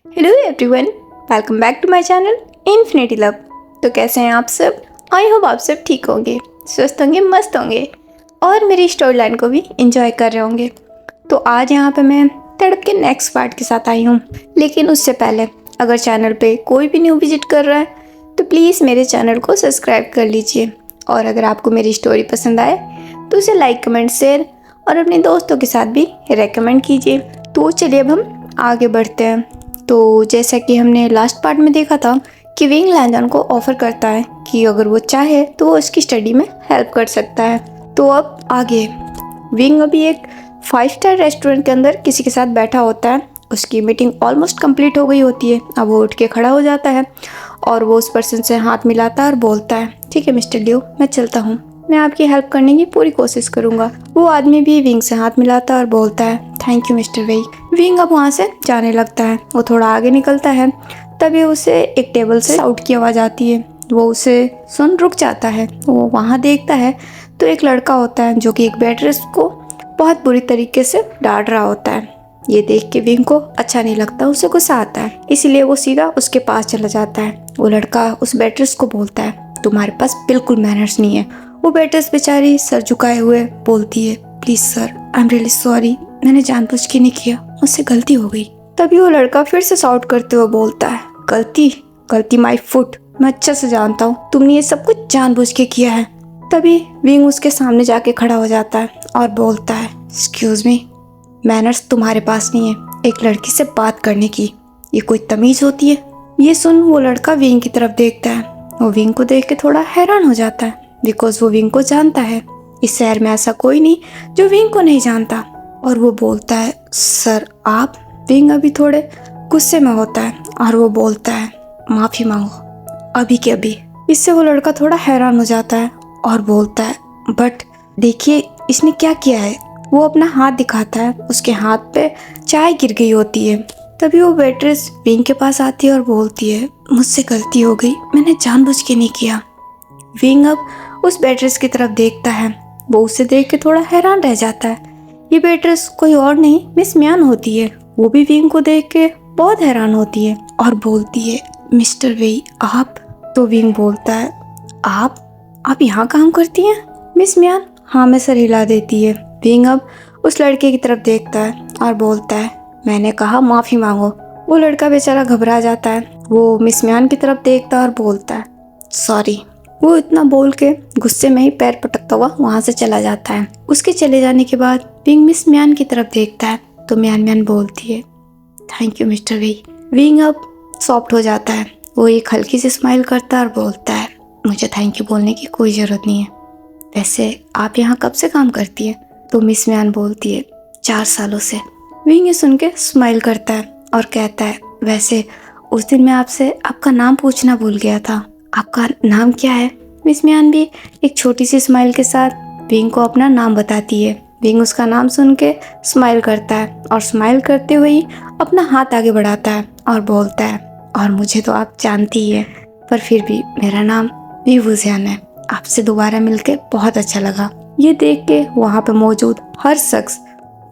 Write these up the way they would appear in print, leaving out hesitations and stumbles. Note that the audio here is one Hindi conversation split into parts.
Hello everyone, welcome back to my channel infinity love. तो कैसे हैं आप सब? आई होप आप सब ठीक होंगे, स्वस्थ होंगे, मस्त होंगे और मेरी स्टोरी लाइन को भी इंजॉय कर रहे होंगे। तो आज यहाँ पे मैं तड़प के नेक्स्ट पार्ट के साथ आई हूँ। लेकिन उससे पहले अगर चैनल पे कोई भी न्यू विजिट कर रहा है तो प्लीज़ मेरे चैनल को सब्सक्राइब कर लीजिए। और अगर आपको मेरी स्टोरी पसंद आए तो उसे लाइक, कमेंट, शेयर और अपने दोस्तों के साथ भी रेकमेंड कीजिए। तो चलिए अब हम आगे बढ़ते हैं। तो जैसा कि हमने लास्ट पार्ट में देखा था कि विंग लैंजन को ऑफ़र करता है कि अगर वो चाहे तो वो उसकी स्टडी में हेल्प कर सकता है। तो अब आगे विंग अभी एक 5 स्टार रेस्टोरेंट के अंदर किसी के साथ बैठा होता है। उसकी मीटिंग ऑलमोस्ट कंप्लीट हो गई होती है। अब वो उठ के खड़ा हो जाता है और वो उस पर्सन से हाथ मिलाता है और बोलता है, ठीक है मिस्टर लियो, मैं चलता हूँ, मैं आपकी हेल्प करने की पूरी कोशिश करूँगा। वो आदमी भी विंग से हाथ मिलाता है और बोलता है, थैंक यू मिस्टर वेई। विंग अब वहाँ से जाने लगता है। वो थोड़ा आगे निकलता है, तभी उसे एक टेबल से आउट की आवाज़ आती है। वो उसे सुन रुक जाता है। वो वहाँ देखता है तो एक लड़का होता है जो कि एक वेट्रेस को बहुत बुरी तरीके से डांट रहा होता है। ये देख के विंग को अच्छा नहीं लगता, उसे गुस्सा आता है, इसलिए वो सीधा उसके पास चला जाता है। वो लड़का उस वेट्रेस को बोलता है, तुम्हारे पास बिल्कुल मैनर्स नहीं है। वो वेट्रेस बेचारी सर झुकाए हुए बोलती है, please sir, I am really sorry, मैंने जानबूझ के नहीं किया, मुझसे गलती हो गई। तभी वो लड़का फिर से शाउट करते हुए बोलता है, गलती गलती माय फुट, मैं अच्छे से जानता हूँ तुमने ये सब कुछ जानबूझ के किया है। तभी विंग उसके सामने जाके खड़ा हो जाता है और बोलता है, एक्सक्यूज मी, मैनर्स तुम्हारे पास नहीं है एक लड़की से बात करने की, ये कोई तमीज होती है? ये सुन वो लड़का विंग की तरफ देखता है। वो विंग को देख के थोड़ा हैरान हो जाता है, बिकॉज वो विंग को जानता है। इस शहर में ऐसा कोई नहीं जो विंग को नहीं जानता। और वो बोलता है, सर आप? विंग अभी थोड़े गुस्से में होता है और वो बोलता है, माफ़ी मांगो अभी के अभी। इससे वो लड़का थोड़ा हैरान हो जाता है और बोलता है, बट देखिए इसने क्या किया है। वो अपना हाथ दिखाता है, उसके हाथ पे चाय गिर गई होती है। तभी वो वेट्रेस विंग के पास आती है और बोलती है, मुझसे गलती हो गई, मैंने जानबूझ के नहीं किया। विंग अब उस वेट्रेस की तरफ देखता है। वो उसे देख के थोड़ा हैरान रह जाता है। ये वेट्रेस कोई और नहीं मिस म्यान होती है। वो भी विंग को देख के बहुत हैरान होती है और बोलती है, मिस्टर वेई आप? तो विंग बोलता है, आप यहाँ काम करती हैं मिस म्यान? हाँ, मैं सर हिला देती है। विंग अब उस लड़के की तरफ देखता है और बोलता है, मैंने कहा माफ़ी मांगो। वो लड़का बेचारा घबरा जाता है। वो मिस म्यान की तरफ देखता है और बोलता है, सॉरी। वो इतना बोल के गुस्से में ही पैर पटकता हुआ वहाँ से चला जाता है। उसके चले जाने के बाद विंग मिस म्यान की तरफ देखता है तो म्यान बोलती है, थैंक यू मिस्टर वेई। विंग अब सॉफ्ट हो जाता है। वो एक हल्की सी स्माइल करता है और बोलता है, मुझे थैंक यू बोलने की कोई ज़रूरत नहीं है। वैसे आप यहाँ कब से काम करती है? तो मिस म्यान बोलती है, 4 सालों से। विंग ये सुन के स्माइल करता है और कहता है, वैसे उस दिन मैं आपसे आपका नाम पूछना भूल गया था, आपका नाम क्या है? मिस म्यान भी एक छोटी सी स्माइल के साथ विंग को अपना नाम बताती है। विंग उसका नाम सुन के स्माइल करता है और स्माइल करते हुए ही अपना हाथ आगे बढ़ाता है और बोलता है, और मुझे तो आप जानती ही है, पर फिर भी मेरा नाम वी वुजियान है। आपसे दोबारा मिलके बहुत अच्छा लगा। ये देख के वहाँ पे मौजूद हर शख्स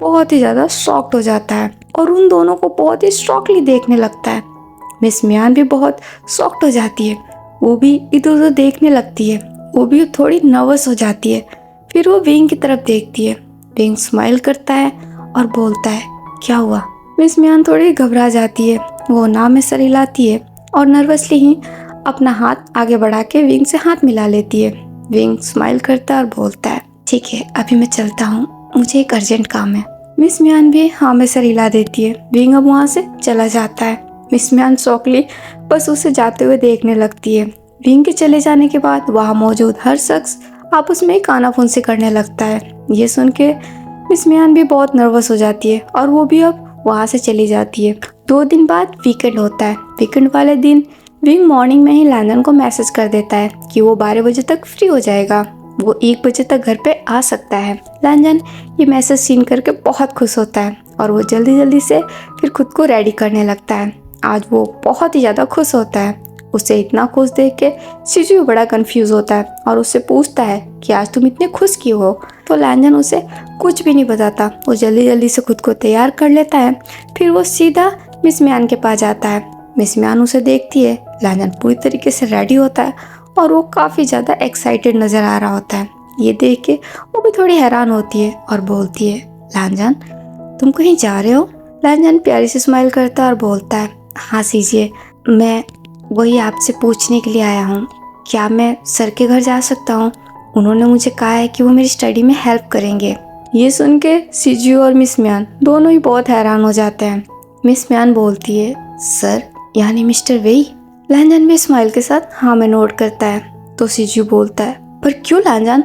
बहुत ही ज़्यादा शॉक्ड हो जाता है और उन दोनों को बहुत ही शॉकली देखने लगता है। मिस म्यान भी बहुत शॉक्ड हो जाती है। वो भी इधर उधर देखने लगती है। वो भी थोड़ी नर्वस हो जाती है। फिर वो विंग की तरफ देखती है। विंग स्माइल करता है और बोलता है, क्या हुआ? मिस म्यान थोड़ी घबरा जाती है। वो नाव में सर हिलाती है और नर्वसली ही अपना हाथ आगे बढ़ा के विंग से हाथ मिला लेती है। विंग स्माइल करता है और बोलता है, ठीक है अभी मैं चलता हूँ, मुझे एक अर्जेंट काम है। मिस म्यान भी हाँ में सर हिला देती है। विंग अब वहाँ से चला जाता है। मिस म्यान शॉकली बस उसे जाते हुए देखने लगती है। विंग के चले जाने के बाद वहाँ मौजूद हर शख्स आपस में कानाफूसी करने लगता है। ये सुन के मिस म्यान भी बहुत नर्वस हो जाती है और वो भी अब वहाँ से चली जाती है। 2 दिन बाद वीकेंड होता है। वीकेंड वाले दिन विंग मॉर्निंग में ही लैंजन को मैसेज कर देता है कि वो 12 बजे तक फ्री हो जाएगा, वो 1 बजे तक घर पे आ सकता है। लैंजन ये मैसेज सीन करके बहुत खुश होता है और वो जल्दी जल्दी से फिर खुद को रेडी करने लगता है। आज वो बहुत ही ज़्यादा खुश होता है। उसे इतना खुश देख के शिजू बड़ा कंफ्यूज होता है और उससे पूछता है कि आज तुम इतने खुश क्यों हो? तो लैंजन उसे कुछ भी नहीं बताता। वो जल्दी जल्दी से खुद को तैयार कर लेता है। फिर वो सीधा मिस म्यान के पास जाता है। मिस म्यान उसे देखती है। लैंजन पूरी तरीके से रेडी होता है और वो काफ़ी ज़्यादा एक्साइटेड नज़र आ रहा होता है। ये देख के वो भी थोड़ी हैरान होती है और बोलती है, लैंजन तुम कहीं जा रहे हो? लैंजन प्यारी से स्माइल करता है और बोलता है, हाँ सीजिए, मैं वही आपसे पूछने के लिए आया हूँ, क्या मैं सर के घर जा सकता हूँ? उन्होंने मुझे कहा है कि वो मेरी स्टडी में हेल्प करेंगे। ये सुन के सीजी और मिस म्यान दोनों ही बहुत हैरान हो जाते हैं। मिस म्यान बोलती है, सर यानी मिस्टर वेई? लैंजन भी स्माइल के साथ हाँ में नोट करता है। तो सीजी बोलता है, पर क्यों लैंजन,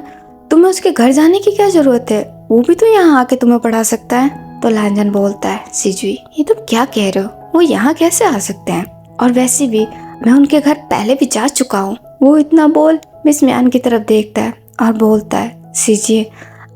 तुम्हें उसके घर जाने की क्या जरूरत है? वो भी तो यहाँ आके तुम्हें पढ़ा सकता है। तो लैंजन बोलता है, सीजी ये तुम क्या कह रहे हो, वो यहाँ कैसे आ सकते हैं? और वैसे भी मैं उनके घर पहले भी जा चुका हूँ। वो इतना बोल मिस म्यान की तरफ देखता है और बोलता है, सीजी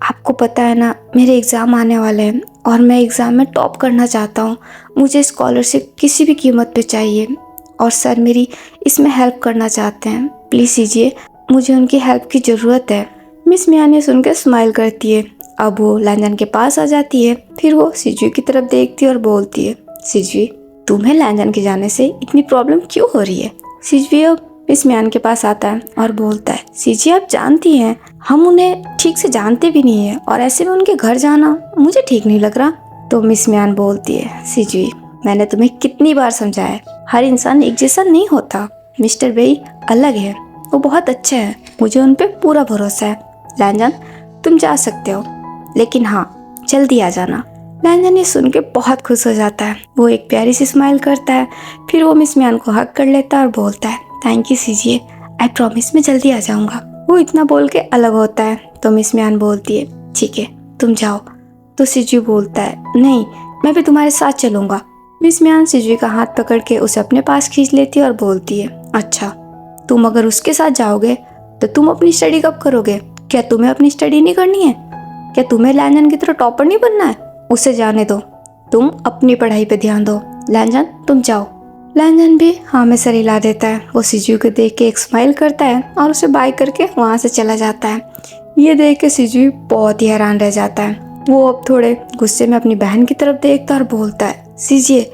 आपको पता है ना, मेरे एग्ज़ाम आने वाले हैं और मैं एग्ज़ाम में टॉप करना चाहता हूँ। मुझे स्कॉलरशिप किसी भी कीमत पे चाहिए और सर मेरी इसमें हेल्प करना चाहते हैं। प्लीज़ सीजिए, मुझे उनकी हेल्प की ज़रूरत है। मिस म्यान ये सुनकर स्माइल करती है। अब वो लैंजन के पास आ जाती है। फिर वो सीजी की तरफ देखती है और बोलती है, सीजी तुम्हें लैंजन के जाने से इतनी प्रॉब्लम क्यों हो रही है? सीजी अब मिस म्यान के पास आता है और बोलता है, सीजी आप जानती हैं हम उन्हें ठीक से जानते भी नहीं है और ऐसे में उनके घर जाना मुझे ठीक नहीं लग रहा। तो मिस म्यान बोलती है, सीजी मैंने तुम्हें कितनी बार समझाया, हर इंसान एक जैसा नहीं होता। मिस्टर वेई अलग है, वो बहुत अच्छे हैं, मुझे उन पे पूरा भरोसा है। लैंजन तुम जा सकते हो, लेकिन हाँ जल्दी आ जाना। लैंजन ये सुन के बहुत खुश हो जाता है। वो एक प्यारी सी स्माइल करता है। फिर वो मिस म्यान को हक कर लेता है और बोलता है, thank you CG, I promise मैं जल्दी आ जाऊंगा। वो इतना बोल के अलग होता है। तो मिस म्यान बोलती है, ठीक है तुम जाओ। तो सीजी बोलता है, नहीं मैं भी तुम्हारे साथ चलूंगा। मिस म्यान सीजी का हाथ पकड़ के उसे अपने पास खींच लेती है और बोलती है, अच्छा तुम अगर उसके साथ जाओगे तो तुम अपनी स्टडी कब करोगे? क्या तुम्हें अपनी स्टडी नहीं करनी है? क्या तुम्हें लैंजन की तरह टॉपर नहीं बनना है? उसे जाने दो, तुम अपनी पढ़ाई पे ध्यान दो। लैंजन तुम जाओ। लैंजन भी हाँ में सर हिला देता है। वो सीजू को देख के एक स्माइल करता है और उसे बाय करके वहाँ से चला जाता है। ये देख के सीजू बहुत ही हैरान रह जाता है। वो अब थोड़े गुस्से में अपनी बहन की तरफ देखता और बोलता है, सीजी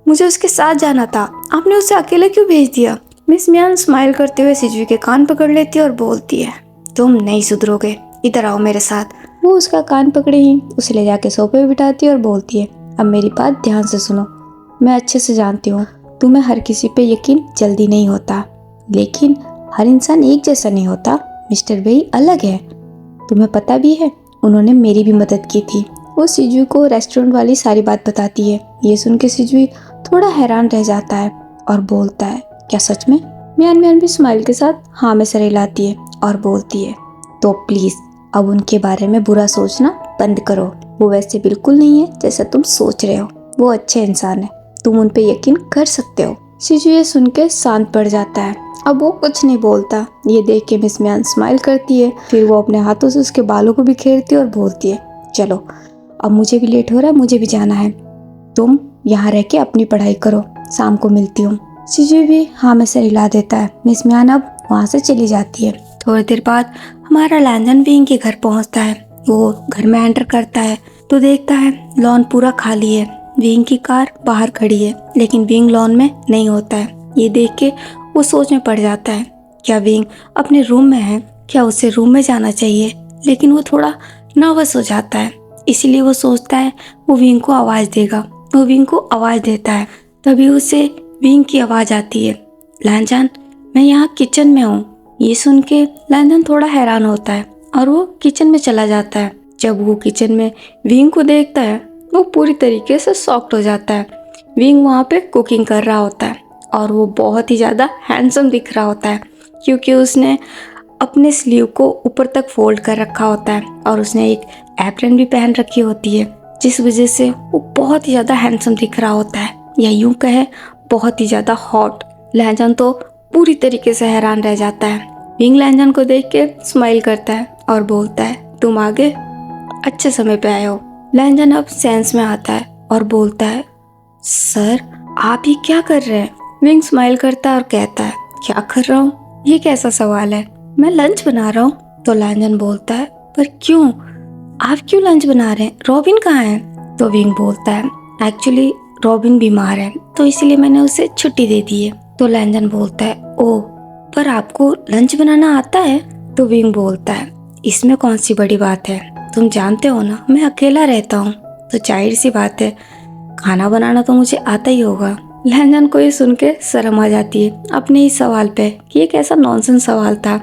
मुझे उसके साथ जाना था, आपने उसे अकेले क्यों भेज दिया? मिस म्यान स्माइल करते हुए सीजू के कान पकड़ लेती है और बोलती है, तुम नहीं सुधरोगे, इधर आओ मेरे साथ। वो उसका कान पकड़े ही उसे ले जाके सोफे पे बिठाती है और बोलती है, अब मेरी बात ध्यान से सुनो, मैं अच्छे से जानती हूँ तुम्हें हर किसी पे यकीन जल्दी नहीं होता, लेकिन हर इंसान एक जैसा नहीं होता। मिस्टर वेई अलग है, तुम्हें पता भी है, उन्होंने मेरी भी मदद की थी। वो सीजू को रेस्टोरेंट वाली सारी बात बताती है। ये सुन के सीजू थोड़ा हैरान रह जाता है और बोलता है, क्या सच में? म्यान म्यान भी स्माइल के साथ हाँ में सर हिलाती है और बोलती है, तो प्लीज अब उनके बारे में बुरा सोचना बंद करो। वो वैसे बिल्कुल नहीं है जैसा तुम सोच रहे हो, वो अच्छे इंसान है, तुम उन पे यकीन कर सकते हो। सीजू ये सुन के शांत पड़ जाता है। अब वो कुछ नहीं बोलता। ये देख के मिस म्यान स्माइल करती है। फिर वो अपने हाथों से उसके बालों को बिखेरती है और बोलती है, चलो अब मुझे भी लेट हो रहा है, मुझे भी जाना है, तुम यहाँ रह के अपनी पढ़ाई करो, शाम को मिलती हूँ। सीजू भी हाँ में सर हिला देता है। मिस म्यान अब वहाँ से चली जाती है। थोड़ी देर बाद हमारा लैंजन विंग के घर पहुँचता है। वो घर में एंटर करता है तो देखता है लॉन पूरा खाली है। विंग की कार बाहर खड़ी है, लेकिन विंग लॉन में नहीं होता है। ये देख के वो सोच में पड़ जाता है, क्या विंग अपने रूम में है? क्या उसे रूम में जाना चाहिए? लेकिन वो थोड़ा नर्वस हो जाता है, इसीलिए वो सोचता है वो विंग को आवाज़ देगा। वो विंग को आवाज़ देता है, तभी उसे विंग की आवाज़ आती है, लैंजन मैं यहाँ किचन में हूँ। ये सुन के लैंजन थोड़ा हैरान होता है और वो किचन में चला जाता है। जब वो किचन में विंग को देखता है वो पूरी तरीके से शॉक्ड हो जाता है। विंग वहाँ पे कुकिंग कर रहा होता है और वो बहुत ही ज़्यादा हैंडसम दिख रहा होता है, क्योंकि उसने अपने स्लीव को ऊपर तक फोल्ड कर रखा होता है और उसने एक एप्रन भी पहन रखी होती है, जिस वजह से वो बहुत ही ज़्यादा हैंडसम दिख रहा होता है, या यूँ कहे बहुत ही ज़्यादा हॉट। लैंजन तो पूरी तरीके से हैरान रह जाता है। विंग लैंजन को देख के स्माइल करता है और बोलता है, तुम आगे अच्छे समय पे आए हो। लैंजन अब सेंस में आता है और बोलता है, सर आप ये क्या कर रहे हैं? विंग स्माइल करता है और कहता है, क्या कर रहा हूँ? ये कैसा सवाल है? मैं लंच बना रहा हूँ। तो लैंजन बोलता है, पर क्यों? आप क्यों लंच बना रहे हैं? रॉबिन कहाँ है? तो विंग बोलता है, एक्चुअली रॉबिन बीमार है तो इसलिए मैंने उसे छुट्टी दे दी है। तो लैंजन बोलता है, ओह पर आपको लंच बनाना आता है? तो विंग बोलता है, इसमें कौन सी बड़ी बात है, तुम जानते हो ना मैं अकेला रहता हूँ, तो जाहिर सी बात है खाना बनाना तो मुझे आता ही होगा। लैंजन को ये सुन के शर्म आ जाती है अपने ही सवाल पे कि एक ऐसा नॉनसेंस सवाल था।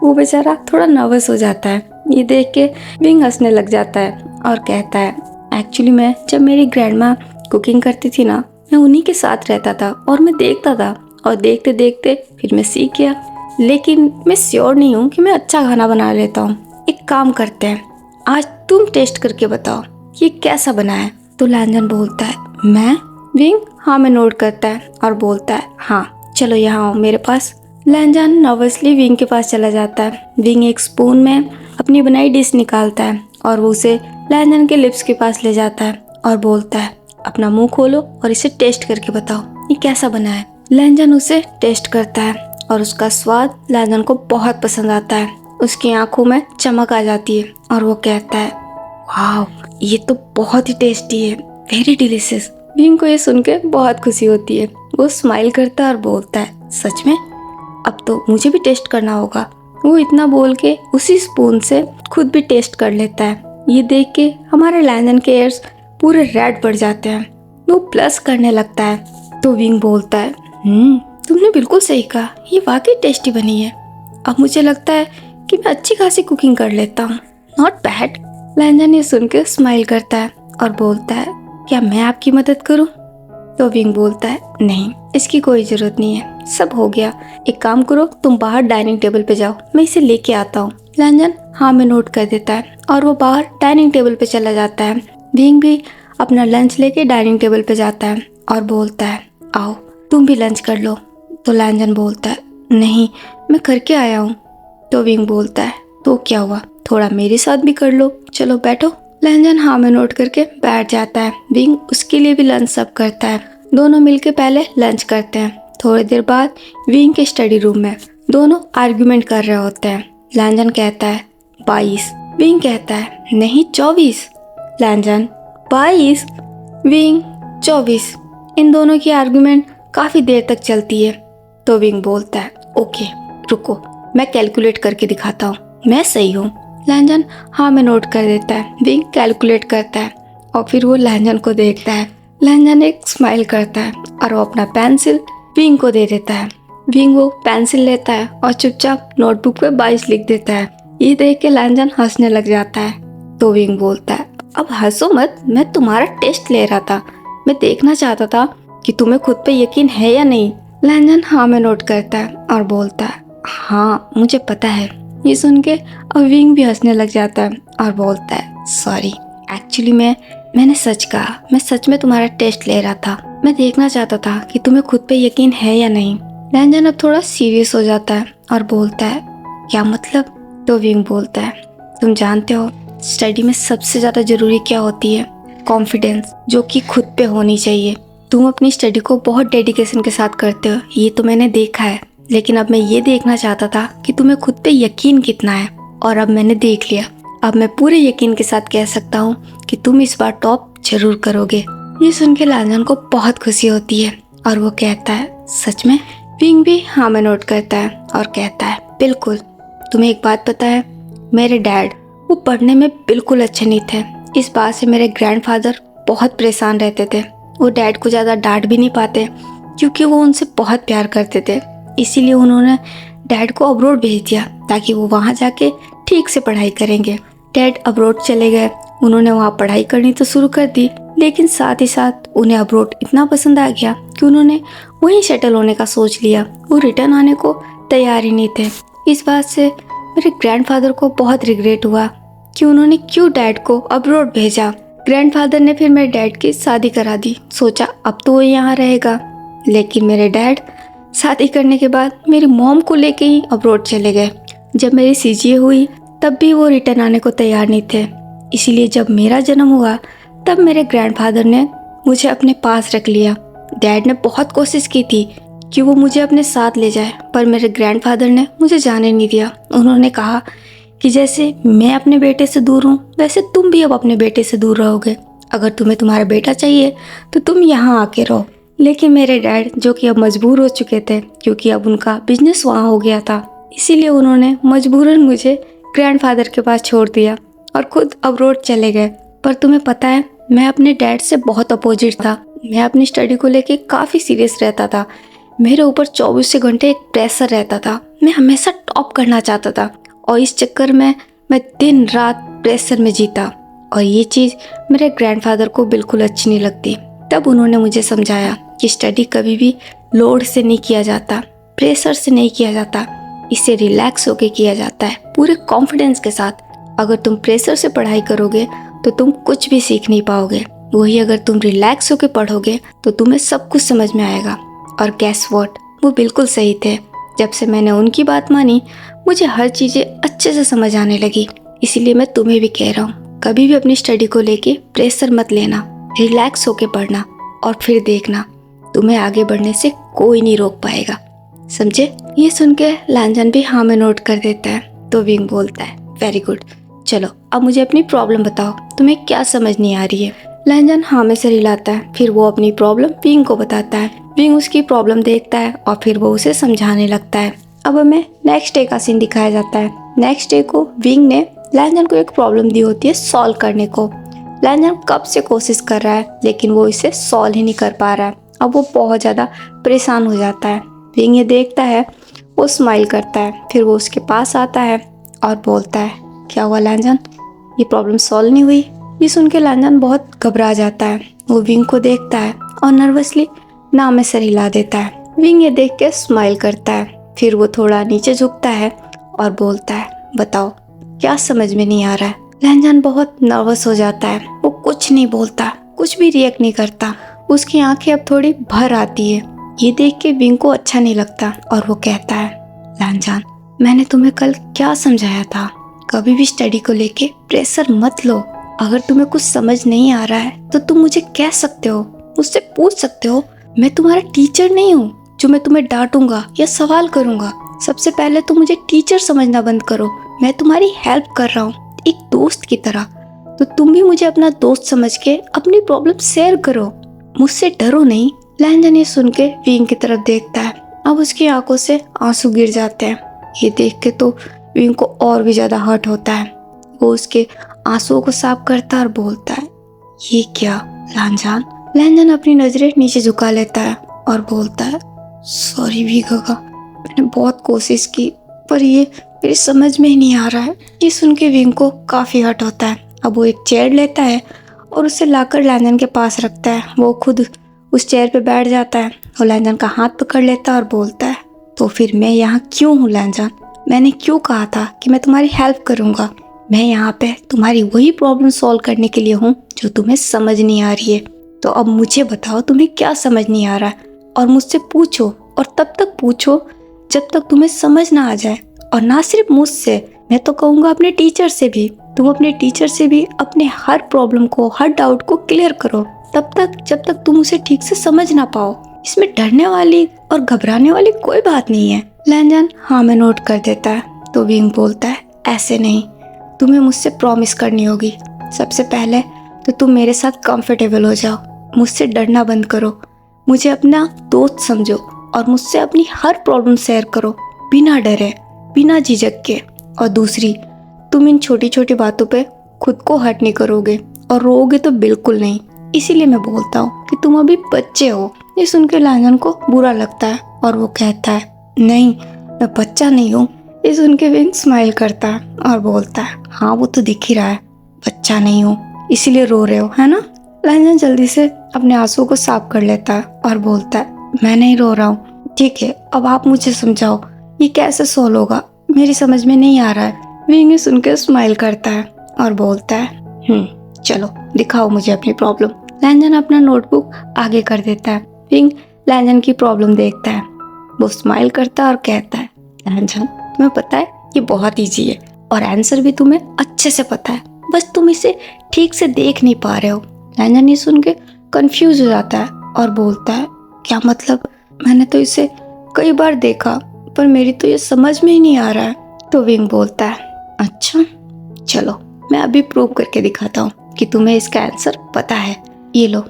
वो बेचारा थोड़ा नर्वस हो जाता है। ये देख के विंग हंसने लग जाता है और कहता है, एक्चुअली मैं जब मेरी ग्रैंडमा कुकिंग करती थी ना, मैं उन्हीं के साथ रहता था और मैं देखता था और देखते देखते फिर मैं सीख गया। लेकिन मैं श्योर नहीं हूँ कि मैं अच्छा खाना बना लेता हूँ। एक काम करते हैं, आज तुम टेस्ट करके बताओ कि ये कैसा बना है। तो लैंजन बोलता है, मैं? विंग हाँ में नोट करता है और बोलता है, हाँ चलो यहाँ आओ मेरे पास। लैंजन नर्वसली विंग के पास चला जाता है। विंग एक स्पून में अपनी बनाई डिश निकालता है और वो उसे लैंजन के लिप्स के पास ले जाता है और बोलता है, अपना मुंह खोलो और इसे टेस्ट करके बताओ ये कैसा बना है। लैंजन उसे टेस्ट करता है और उसका स्वाद लैंजन को बहुत पसंद आता है। उसकी आंखों में चमक आ जाती है और वो कहता है, वाह ये तो बहुत ही टेस्टी है, वेरी डिलीशियस। विंग को ये सुन के बहुत खुशी होती है। वो स्माइल करता है और बोलता है, सच में? अब तो मुझे भी टेस्ट करना होगा। वो इतना बोल के उसी स्पून से खुद भी टेस्ट कर लेता है। ये देख के हमारे लैंजन के एयर्स पूरे रेड पड़ जाते हैं। वो प्लस करने लगता है। तो विंग बोलता है, तुमने बिल्कुल सही कहा, ये वाकई टेस्टी बनी है। अब मुझे लगता है कि मैं अच्छी खासी कुकिंग कर लेता हूँ। Not bad. लैंजन ये सुन के स्माइल करता है और बोलता है, क्या मैं आपकी मदद करूं? तो विंग बोलता है, नहीं इसकी कोई जरूरत नहीं है, सब हो गया। एक काम करो, तुम बाहर डाइनिंग टेबल पे जाओ, मैं इसे लेके आता हूँ। लैंजन हाँ में नोट कर देता है और वो बाहर डाइनिंग टेबल पे चला जाता है। विंग भी अपना लंच लेके डाइनिंग टेबल पे जाता है और बोलता है, आओ तुम भी लंच कर लो। तो लैंजन बोलता है, नहीं मैं करके आया हूँ। तो विंग बोलता है, तो क्या हुआ, थोड़ा मेरे साथ भी कर लो, चलो बैठो। लैंजन हाँ में नोट करके बैठ जाता है। विंग उसके लिए भी लंच सर्व करता है। दोनों मिलके पहले लंच करते हैं। थोड़ी देर बाद विंग के स्टडी रूम में दोनों आर्ग्यूमेंट कर रहे होते हैं। लैंजन कहता है 22, विंग कहता है नहीं 24। लैंजन 22, विंग 24। इन दोनों की आर्ग्यूमेंट काफी देर तक चलती है। तो विंग बोलता है, ओके रुको मैं कैलकुलेट करके दिखाता हूँ, मैं सही हूँ। लैंजन हाँ में नोट कर देता है। विंग कैलकुलेट करता है और फिर वो लैंजन को देखता है। लैंजन एक स्माइल करता है और वो अपना पेंसिल विंग को दे देता है। विंग वो पेंसिल लेता है और चुपचाप नोटबुक पे 22 लिख देता है। ये देख के लैंजन हंसने लग जाता है। तो विंग बोलता है, अब हंसो मत, मैं तुम्हारा टेस्ट ले रहा था, मैं देखना चाहता था कि तुम्हें खुद पे यकीन है या नहीं। लैंजन हाँ में नोट करता है और बोलता है, हाँ मुझे पता है। ये सुन के अब विंग भी हंसने लग जाता है और बोलता है, सॉरी एक्चुअली मैंने सच कहा, मैं सच में तुम्हारा टेस्ट ले रहा था, मैं देखना चाहता था कि तुम्हें खुद पे यकीन है या नहीं। लैंजन अब थोड़ा सीरियस हो जाता है और बोलता है, क्या मतलब? तो विंग बोलता है, तुम जानते हो स्टडी में सबसे ज्यादा जरूरी क्या होती है? कॉन्फिडेंस, जो कि खुद पे होनी चाहिए। तुम अपनी स्टडी को बहुत डेडिकेशन के साथ करते हो, ये तो मैंने देखा है, लेकिन अब मैं ये देखना चाहता था कि तुम्हें खुद पे यकीन कितना है, और अब मैंने देख लिया। अब मैं पूरे यकीन के साथ कह सकता हूँ कि तुम इस बार टॉप जरूर करोगे। ये सुन के लैंजन को बहुत खुशी होती है और वो कहता है, सच में? विंग भी हाँ में नोट करता है और कहता है, बिल्कुल। तुम्हें एक बात पता है, मेरे डैड वो पढ़ने में बिल्कुल अच्छे नहीं थे। इस बात से मेरे ग्रैंडफादर बहुत परेशान रहते थे। वो डैड को ज़्यादा डांट भी नहीं पाते क्योंकि वो उनसे बहुत प्यार करते थे। इसीलिए उन्होंने डैड को अब्रोड भेज दिया ताकि वो वहाँ जाके ठीक से पढ़ाई करेंगे। डैड अब्रोड चले गए, उन्होंने वहाँ पढ़ाई करनी तो शुरू कर दी, लेकिन साथ ही साथ उन्हें अब्रोड इतना पसंद आ गया कि उन्होंने वहीं सेटल होने का सोच लिया। वो रिटर्न आने को तैयार ही नहीं थे। इस बात से मेरे ग्रैंडफादर को बहुत रिग्रेट हुआ कि उन्होंने क्यों डैड को अब्रोड भेजा। ग्रैंडफादर ने फिर मेरे डैड की शादी करा दी। सोचा अब तो वो यहाँ रहेगा, लेकिन मेरे डैड शादी करने के बाद मेरी मॉम को लेके ही अब्रोड चले गए। जब मेरी सीजीए हुई तब भी वो रिटर्न आने को तैयार नहीं थे। इसीलिए जब मेरा जन्म हुआ तब मेरे ग्रैंडफादर ने मुझे अपने पास रख लिया। डैड ने बहुत कोशिश की थी कि वो मुझे अपने साथ ले जाए, पर मेरे ग्रैंडफादर ने मुझे जाने नहीं दिया। उन्होंने कहा कि जैसे मैं अपने बेटे से दूर हूँ, वैसे तुम भी अब अपने बेटे से दूर रहोगे। अगर तुम्हें तुम्हारा बेटा चाहिए तो तुम यहाँ आके रहो। लेकिन मेरे डैड, जो कि अब मजबूर हो चुके थे क्योंकि अब उनका बिजनेस वहाँ हो गया था, इसीलिए उन्होंने मजबूरन मुझे ग्रैंडफादर के पास छोड़ दिया और खुद अब्रॉड चले गए। पर तुम्हें पता है, मैं अपने डैड से बहुत अपोजिट था। मैं अपनी स्टडी को लेके काफ़ी सीरियस रहता था। मेरे ऊपर 24 घंटे एक प्रेशर रहता था। मैं हमेशा टॉप करना चाहता था और इस चक्कर में मैं दिन रात प्रेशर में जीता। और ये चीज़ मेरे ग्रैंडफादर को बिल्कुल अच्छी नहीं लगती। तब उन्होंने मुझे समझाया कि स्टडी कभी भी लोड से नहीं किया जाता, प्रेशर से नहीं किया जाता, इसे रिलैक्स होके किया जाता है, पूरे कॉन्फिडेंस के साथ। अगर तुम प्रेशर से पढ़ाई करोगे तो तुम कुछ भी सीख नहीं पाओगे। वही अगर तुम रिलैक्स होके पढ़ोगे तो तुम्हें सब कुछ समझ में आएगा। और गैस व्हाट, वो बिल्कुल सही थे। जब से मैंने उनकी बात मानी, मुझे हर चीज़ें अच्छे से समझ आने लगी। इसीलिए मैं तुम्हें भी कह रहा हूँ, कभी भी अपनी स्टडी को लेके प्रेशर मत लेना, रिलैक्स होके पढ़ना और फिर देखना, तुम्हें आगे बढ़ने से कोई नहीं रोक पाएगा। समझे? ये सुन के लांजन भी हाँ में नोट कर देता है। तो विंग बोलता है, वेरी गुड, चलो अब मुझे अपनी प्रॉब्लम बताओ, तुम्हें क्या समझ नहीं आ रही है। लांजन हाँ में सिर हिलाता है। फिर वो अपनी प्रॉब्लम विंग को बताता है। विंग उसकी प्रॉब्लम देखता है और फिर वो उसे समझाने लगता है। अब हमें नेक्स्ट डे का सीन दिखाया जाता है। नेक्स्ट डे को विंग ने लांजन को एक प्रॉब्लम दी होती है सॉल्व करने को। लांजन कब से कोशिश कर रहा है लेकिन वो इसे सॉल्व ही नहीं कर पा रहा है। अब वो बहुत ज़्यादा परेशान हो जाता है। विंग ये देखता है, वो स्माइल करता है। फिर वो उसके पास आता है और बोलता है, क्या हुआ लांजन, ये प्रॉब्लम सॉल्व नहीं हुई? ये सुन के लांजन बहुत घबरा जाता है। वो विंग को देखता है और नर्वसली ना में सर हिला देता है। विंग ये देख के स्माइल करता है। फिर वो थोड़ा नीचे झुकता है और बोलता है, बताओ क्या समझ में नहीं आ रहा है? लांजन बहुत नर्वस हो जाता है। वो कुछ नहीं बोलता, कुछ भी रिएक्ट नहीं करता। उसकी आंखें अब थोड़ी भर आती है। ये देख के विंग को अच्छा नहीं लगता और वो कहता है, लांजन, मैंने तुम्हें कल क्या समझाया था, कभी भी स्टडी को लेके प्रेशर मत लो। अगर तुम्हें कुछ समझ नहीं आ रहा है तो तुम मुझे कह सकते हो, मुझसे पूछ सकते हो। मैं तुम्हारा टीचर नहीं हूँ जो मैं तुम्हें डांटूंगा या सवाल करूंगा। सबसे पहले तो मुझे टीचर समझना बंद करो। मैं तुम्हारी हेल्प कर रहा हूँ एक दोस्त की तरह, तो तुम भी मुझे अपना दोस्त समझ के अपनी प्रॉब्लम शेयर करो, मुझसे डरो नहीं। लांजन ये सुन के विंग की तरफ देखता है। अब उसकी आंखों से आंसू गिर जाते हैं। ये देख के तो विंग को और भी ज्यादा हर्ट होता है। वो उसके आंसुओं को साफ करता है और बोलता है, ये क्या लांजन? लांजन अपनी नजरें नीचे झुका लेता है और बोलता है, सॉरी विंग, मैंने बहुत कोशिश की पर ये मेरी समझ में ही नहीं आ रहा है। ये सुन के विंग को काफी हर्ट होता है। अब वो एक चेयर लेता है और उसे लाकर लांजन के पास रखता है। वो खुद उस चेयर पे बैठ जाता है और लांजन का हाथ पकड़ लेता है और बोलता है, तो फिर मैं यहाँ क्यों हूँ लांजन? मैंने क्यों कहा था कि मैं तुम्हारी हेल्प करूँगा? मैं यहाँ पे तुम्हारी वही प्रॉब्लम सॉल्व करने के लिए हूँ जो तुम्हें समझ नहीं आ रही है। तो अब मुझे बताओ तुम्हें क्या समझ नहीं आ रहा है, और मुझसे पूछो, और तब तक पूछो जब तक तुम्हें समझ ना आ जाए। और ना सिर्फ मुझसे, मैं तो कहूँगा अपने टीचर से भी। तुम अपने टीचर से भी अपने हर प्रॉब्लम को, हर डाउट को क्लियर करो, तब तक जब तक तुम उसे ठीक से समझ ना पाओ। इसमें डरने वाली और घबराने वाली कोई बात नहीं है। लांजन हाँ में नोट कर देता है। तो विंग बोलता है, ऐसे नहीं, तुम्हें मुझसे प्रॉमिस करनी होगी। सबसे पहले तो तुम मेरे साथ कंफर्टेबल हो जाओ, मुझसे डरना बंद करो, मुझे अपना दोस्त समझो और मुझसे अपनी हर प्रॉब्लम शेयर करो बिना डरे, बिना झिझक के। और दूसरी, तुम इन छोटी छोटी बातों पे खुद को हर्ट नहीं करोगे और रोओगे तो बिल्कुल नहीं। इसीलिए मैं बोलता हूँ कि तुम अभी बच्चे हो। ये सुन के लांजन को बुरा लगता है और वो कहता है, नहीं मैं बच्चा नहीं हूँ। ये सुन के विंग स्माइल करता है और बोलता है, हाँ वो तो दिख ही रहा है, बच्चा नहीं हूँ इसीलिए रो रहे हो, है ना? लांजन जल्दी से अपने आंसुओं को साफ कर लेता है और बोलता है, मैं नहीं रो रहा हूँ, ठीक है अब आप मुझे समझाओ ये कैसे सॉल्व होगा, मेरी समझ में नहीं आ रहा है। विंग सुन के स्माइल करता है और बोलता है, चलो दिखाओ मुझे अपनी प्रॉब्लम। लांजन अपना नोटबुक आगे कर देता है। विंग लांजन की प्रॉब्लम देखता है, वो स्माइल करता है और कहता है, लांजन तुम्हें पता है ये बहुत इजी है और आंसर भी तुम्हें अच्छे से पता है, बस तुम इसे ठीक से देख नहीं पा रहे हो। लांजन ये सुन के कंफ्यूज हो जाता है और बोलता है, क्या मतलब? मैंने तो इसे कई बार देखा पर मेरी तो ये समझ में ही नहीं आ रहा है। तो विंग बोलता है, अच्छा चलो मैं अभी प्रूव करके दिखाता हूँ। कि तुम्हें इसका आंसर पता है। ये लो,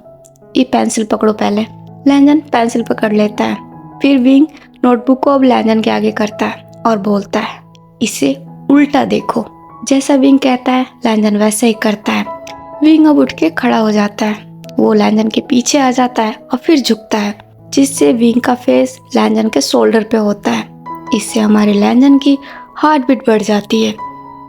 ये पेंसिल पकड़ो पहले। लैंजन पेंसिल पकड़ लेता है। फिर विंग नोटबुक को अब लैंजन के आगे करता है और बोलता है, इसे उल्टा देखो। जैसा विंग कहता है लैंजन वैसा ही करता है। विंग अब उठ के खड़ा हो जाता है। वो लैंजन के पीछे आ जाता है और फिर झुकता है, जिससे विंग का फेस लैंजन के शोल्डर पे होता है। इससे हमारे लैंजन की हार्ट बीट बढ़ जाती है।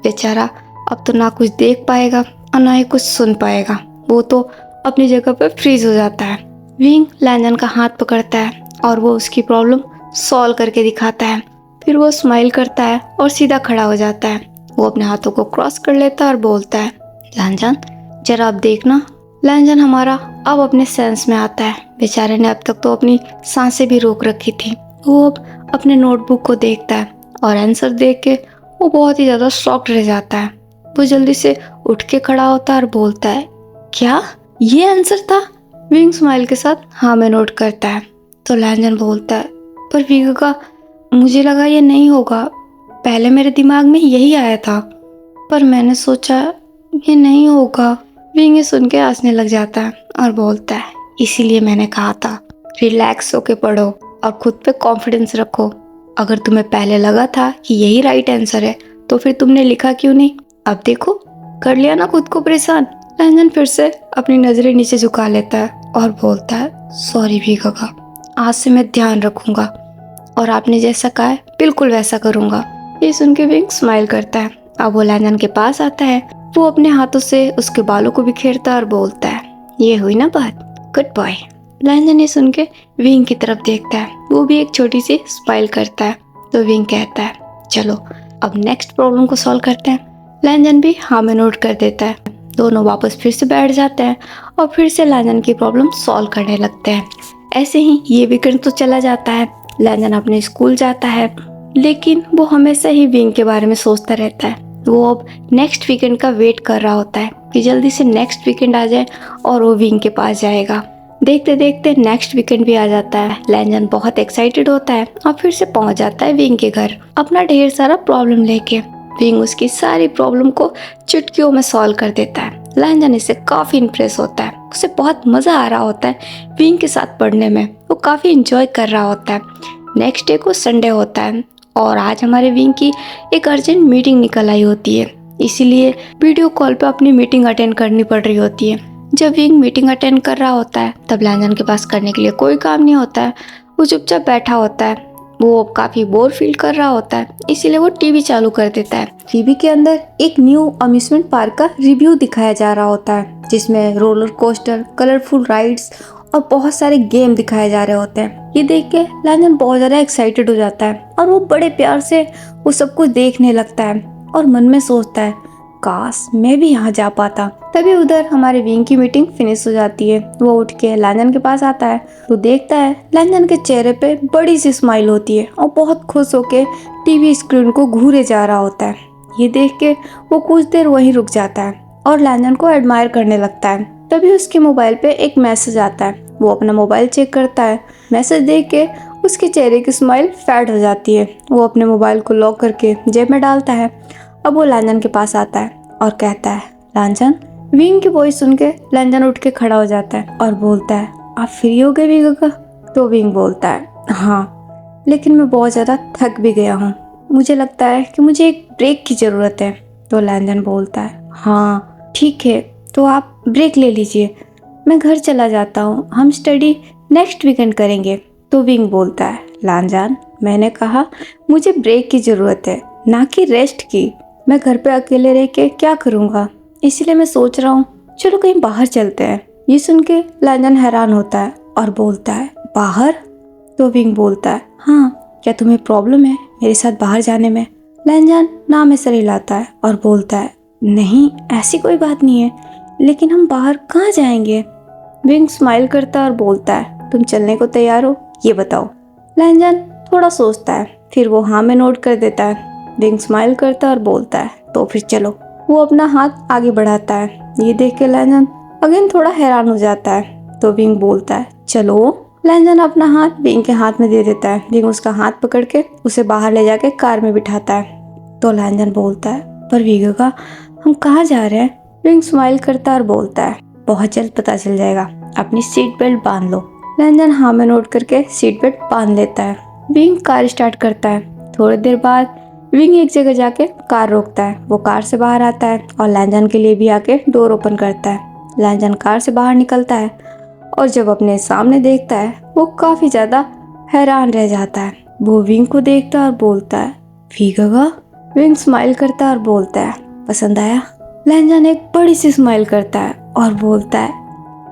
बेचारा अब तो ना कुछ देख पाएगा और ना ही कुछ सुन पाएगा। वो तो अपनी जगह पे फ्रीज हो जाता है। विंग लैंजन का हाथ पकड़ता है और वो उसकी प्रॉब्लम सॉल्व करके दिखाता है। फिर वो स्माइल करता है और सीधा खड़ा हो जाता है। वो अपने हाथों को क्रॉस कर लेता है और बोलता है, लैंजन जरा अब देखना। लैंजन हमारा अब अपने सेंस में आता है। बेचारे ने अब तक तो अपनी सांसें भी रोक रखी थी। वो अब अपने नोटबुक को देखता है और आंसर देख के वो बहुत ही ज़्यादा शॉक्ड रह जाता है। वो जल्दी से उठ के खड़ा होता है और बोलता है, क्या ये आंसर था? विंग स्माइल के साथ हाँ में नोट करता है। तो लैंजन बोलता है, पर विंग का मुझे लगा ये नहीं होगा। पहले मेरे दिमाग में यही आया था, पर मैंने सोचा ये नहीं होगा। विंग ये सुन के हंसने लग जाता है और बोलता है, इसीलिए मैंने कहा था रिलैक्स होके पढ़ो और खुद पे कॉन्फिडेंस रखो। अगर तुम्हें पहले लगा था कि यही राइट आंसर है तो फिर तुमने लिखा क्यों नहीं? अब देखो, कर लिया ना खुद को परेशान। लैंजन फिर से अपनी नजरें नीचे झुका लेता है और बोलता है, सॉरी विंग का, आज से मैं ध्यान रखूंगा और आपने जैसा कहा है बिल्कुल वैसा करूंगा। ये सुन के विंग स्माइल करता है। अब वो लैंजन के पास आता है। वो अपने हाथों से उसके बालों को बिखेरता है और बोलता है, ये हुई ना बात, गुड बॉय। लैंजन ये सुन के विंग की तरफ देखता है। वो भी एक छोटी सी स्माइल करता है। तो विंग कहता है, चलो अब नेक्स्ट प्रॉब्लम को सॉल्व करते हैं। लैंजन भी हाँ में नोट कर देता है। दोनों वापस फिर से बैठ जाते हैं और फिर से लैंजन की प्रॉब्लम सॉल्व करने लगते हैं। ऐसे ही ये वीकेंड तो चला जाता है। लैंजन अपने स्कूल जाता है, लेकिन वो हमेशा ही विंग के बारे में सोचता रहता है। वो अब नेक्स्ट वीकेंड का वेट कर रहा होता है कि जल्दी से नेक्स्ट वीकेंड आ जाए और वो विंग के पास जाएगा। देखते देखते नेक्स्ट वीकेंड भी आ जाता है। लैंजन बहुत एक्साइटेड होता है और फिर से पहुंच जाता है विंग के घर अपना ढेर सारा प्रॉब्लम लेके। विंग उसकी सारी प्रॉब्लम को चुटकियों में सॉल्व कर देता है। लैंजन इससे काफी इंप्रेस होता है। उसे बहुत मजा आ रहा होता है विंग के साथ पढ़ने में। वो काफी इंजॉय कर रहा होता है। नेक्स्ट डे को संडे होता है और आज हमारे विंग की एक अर्जेंट मीटिंग निकल आई होती है, इसीलिए वीडियो कॉल पे अपनी मीटिंग अटेंड करनी पड़ रही होती है। जब विंग मीटिंग अटेंड कर रहा होता है तब लैंजन के पास करने के लिए कोई काम नहीं होता है। वो चुपचाप बैठा होता है। वो काफी बोर फील कर रहा होता है, इसीलिए वो टीवी चालू कर देता है। टीवी के अंदर एक न्यू अम्यूजमेंट पार्क का रिव्यू दिखाया जा रहा होता है, जिसमें रोलर कोस्टर, कलरफुल राइड्स और बहुत सारे गेम दिखाए जा रहे होते हैं। ये देख के लैंजन बहुत ज्यादा एक्साइटेड हो जाता है और वो बड़े प्यार से वो सब कुछ देखने लगता है और मन में सोचता है, काश मैं भी यहाँ जा पाता। तभी उधर हमारे विंग की मीटिंग फिनिश हो जाती है। वो उठ के लैंजन के पास आता है। तो देखता है लैंजन के चेहरे पे बड़ी सी स्माइल होती है और बहुत खुश होके टीवी स्क्रीन को घूरे जा रहा होता है। ये देख के वो कुछ देर वहीं रुक जाता है और लैंजन को एडमायर करने लगता है। तभी उसके मोबाइल पे एक मैसेज आता है। वो अपना मोबाइल चेक करता है। मैसेज देख के उसके चेहरे की स्माइल फेड हो जाती है। वो अपने मोबाइल को लॉक करके जेब में डालता है। अब वो लैंजन के पास आता है और कहता है, लैंजन। विंग की वॉइस सुन के लैंजन उठ के खड़ा हो जाता है और बोलता है, आप फ्री हो गए विंग का? तो विंग बोलता है, हाँ, लेकिन मैं बहुत ज़्यादा थक भी गया हूँ। मुझे लगता है कि मुझे एक ब्रेक की ज़रूरत है। तो लैंजन बोलता है, हाँ ठीक है, तो आप ब्रेक ले लीजिए, मैं घर चला जाता हूँ, हम स्टडी नेक्स्ट वीकेंड करेंगे। तो विंग बोलता है, लैंजन, मैंने कहा मुझे ब्रेक की ज़रूरत है, ना कि रेस्ट की। मैं घर पे अकेले रह के क्या करूँगा, इसलिए मैं सोच रहा हूँ चलो कहीं बाहर चलते हैं। ये सुन के लैंजन हैरान होता है और बोलता है, बाहर? तो विंग बोलता है, हाँ, क्या तुम्हें प्रॉब्लम है मेरे साथ बाहर जाने में? लैंजन ना में सर हिलाता है और बोलता है, नहीं ऐसी कोई बात नहीं है, लेकिन हम बाहर कहाँ जाएंगे? विंग स्माइल करता है और बोलता है, तुम चलने को तैयार हो, ये बताओ। लैंजन थोड़ा सोचता है, फिर वो हाँ में नोट कर देता है। विंग स्माइल करता है और बोलता है, तो फिर चलो। वो अपना हाथ आगे बढ़ाता है। ये देख के लैंजन अगेन थोड़ा हैरान हो जाता है। तो विंग बोलता है, चलो। लैंजन अपना हाथ विंग के हाथ में दे देता है। विंग उसका हाथ पकड़ के उसे बाहर ले जाके कार में बिठाता है। तो लैंजन बोलता है, पर विंग का हम कहाँ जा रहे हैं? विंग स्माइल करता है और बोलता है, बहुत जल्द पता चल जाएगा, अपनी सीट बेल्ट बांध लो। लैंजन हाँ में नोट करके सीट बेल्ट बांध लेता है। विंग कार स्टार्ट करता है। थोड़ी देर बाद विंग एक जगह जाके कार रोकता है। वो कार से बाहर आता है और लैंजन के लिए भी आके डोर ओपन करता है। लैंजन कार से बाहर निकलता है और जब अपने सामने देखता है वो काफी ज्यादा हैरान रह जाता है। वो विंग को देखता है और बोलता है, वीगगा। विंग स्माइल करता है और बोलता है, पसंद आया? लैंजन एक बड़ी सी स्माइल करता है और बोलता है,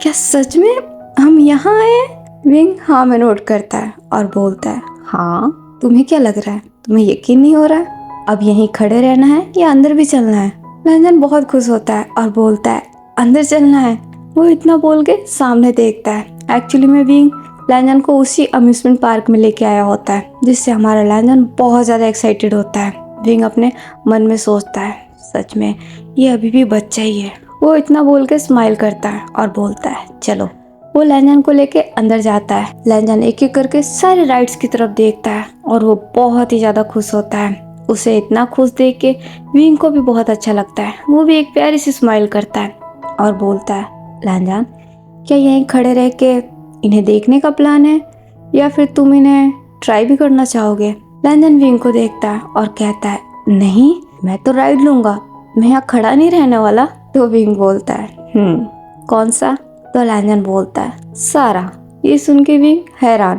क्या सच में हम यहाँ आए? विंग हाँ में नोट करता है और बोलता है, हाँ, तुम्हें क्या लग रहा है? तुम्हें यकीन नहीं हो रहा है? अब यहीं खड़े रहना है या अंदर भी चलना है? लैंजन बहुत खुश होता है और बोलता है, अंदर चलना है। वो इतना बोल के सामने देखता है। एक्चुअली में विंग लैंजन को उसी अम्यूजमेंट पार्क में लेके आया होता है, जिससे हमारा लैंजन बहुत ज़्यादा एक्साइटेड होता है। विंग अपने मन में सोचता है, सच में ये अभी भी बच्चा ही है। वो इतना बोल के स्माइल करता है और बोलता है, चलो। वो लैंजन को लेके अंदर जाता है। लैंजन एक एक करके सारे राइड्स की तरफ देखता है और वो बहुत ही ज़्यादा खुश होता है। उसे इतना खुश देख के विंग को भी बहुत अच्छा लगता है। वो भी एक प्यारी सी स्माइल करता है और बोलता है, लैंजन, क्या यहीं खड़े रह के इन्हें देखने का प्लान है या फिर तुम इन्हें ट्राई भी करना चाहोगे? लैंजन विंग को देखता है और कहता है, नहीं, मैं तो राइड लूंगा, मैं यहाँ खड़ा नहीं रहने वाला। तो विंग बोलता है, कौन सा? तो लैंजन बोलता है, सारा। ये सुन के विंग हैरान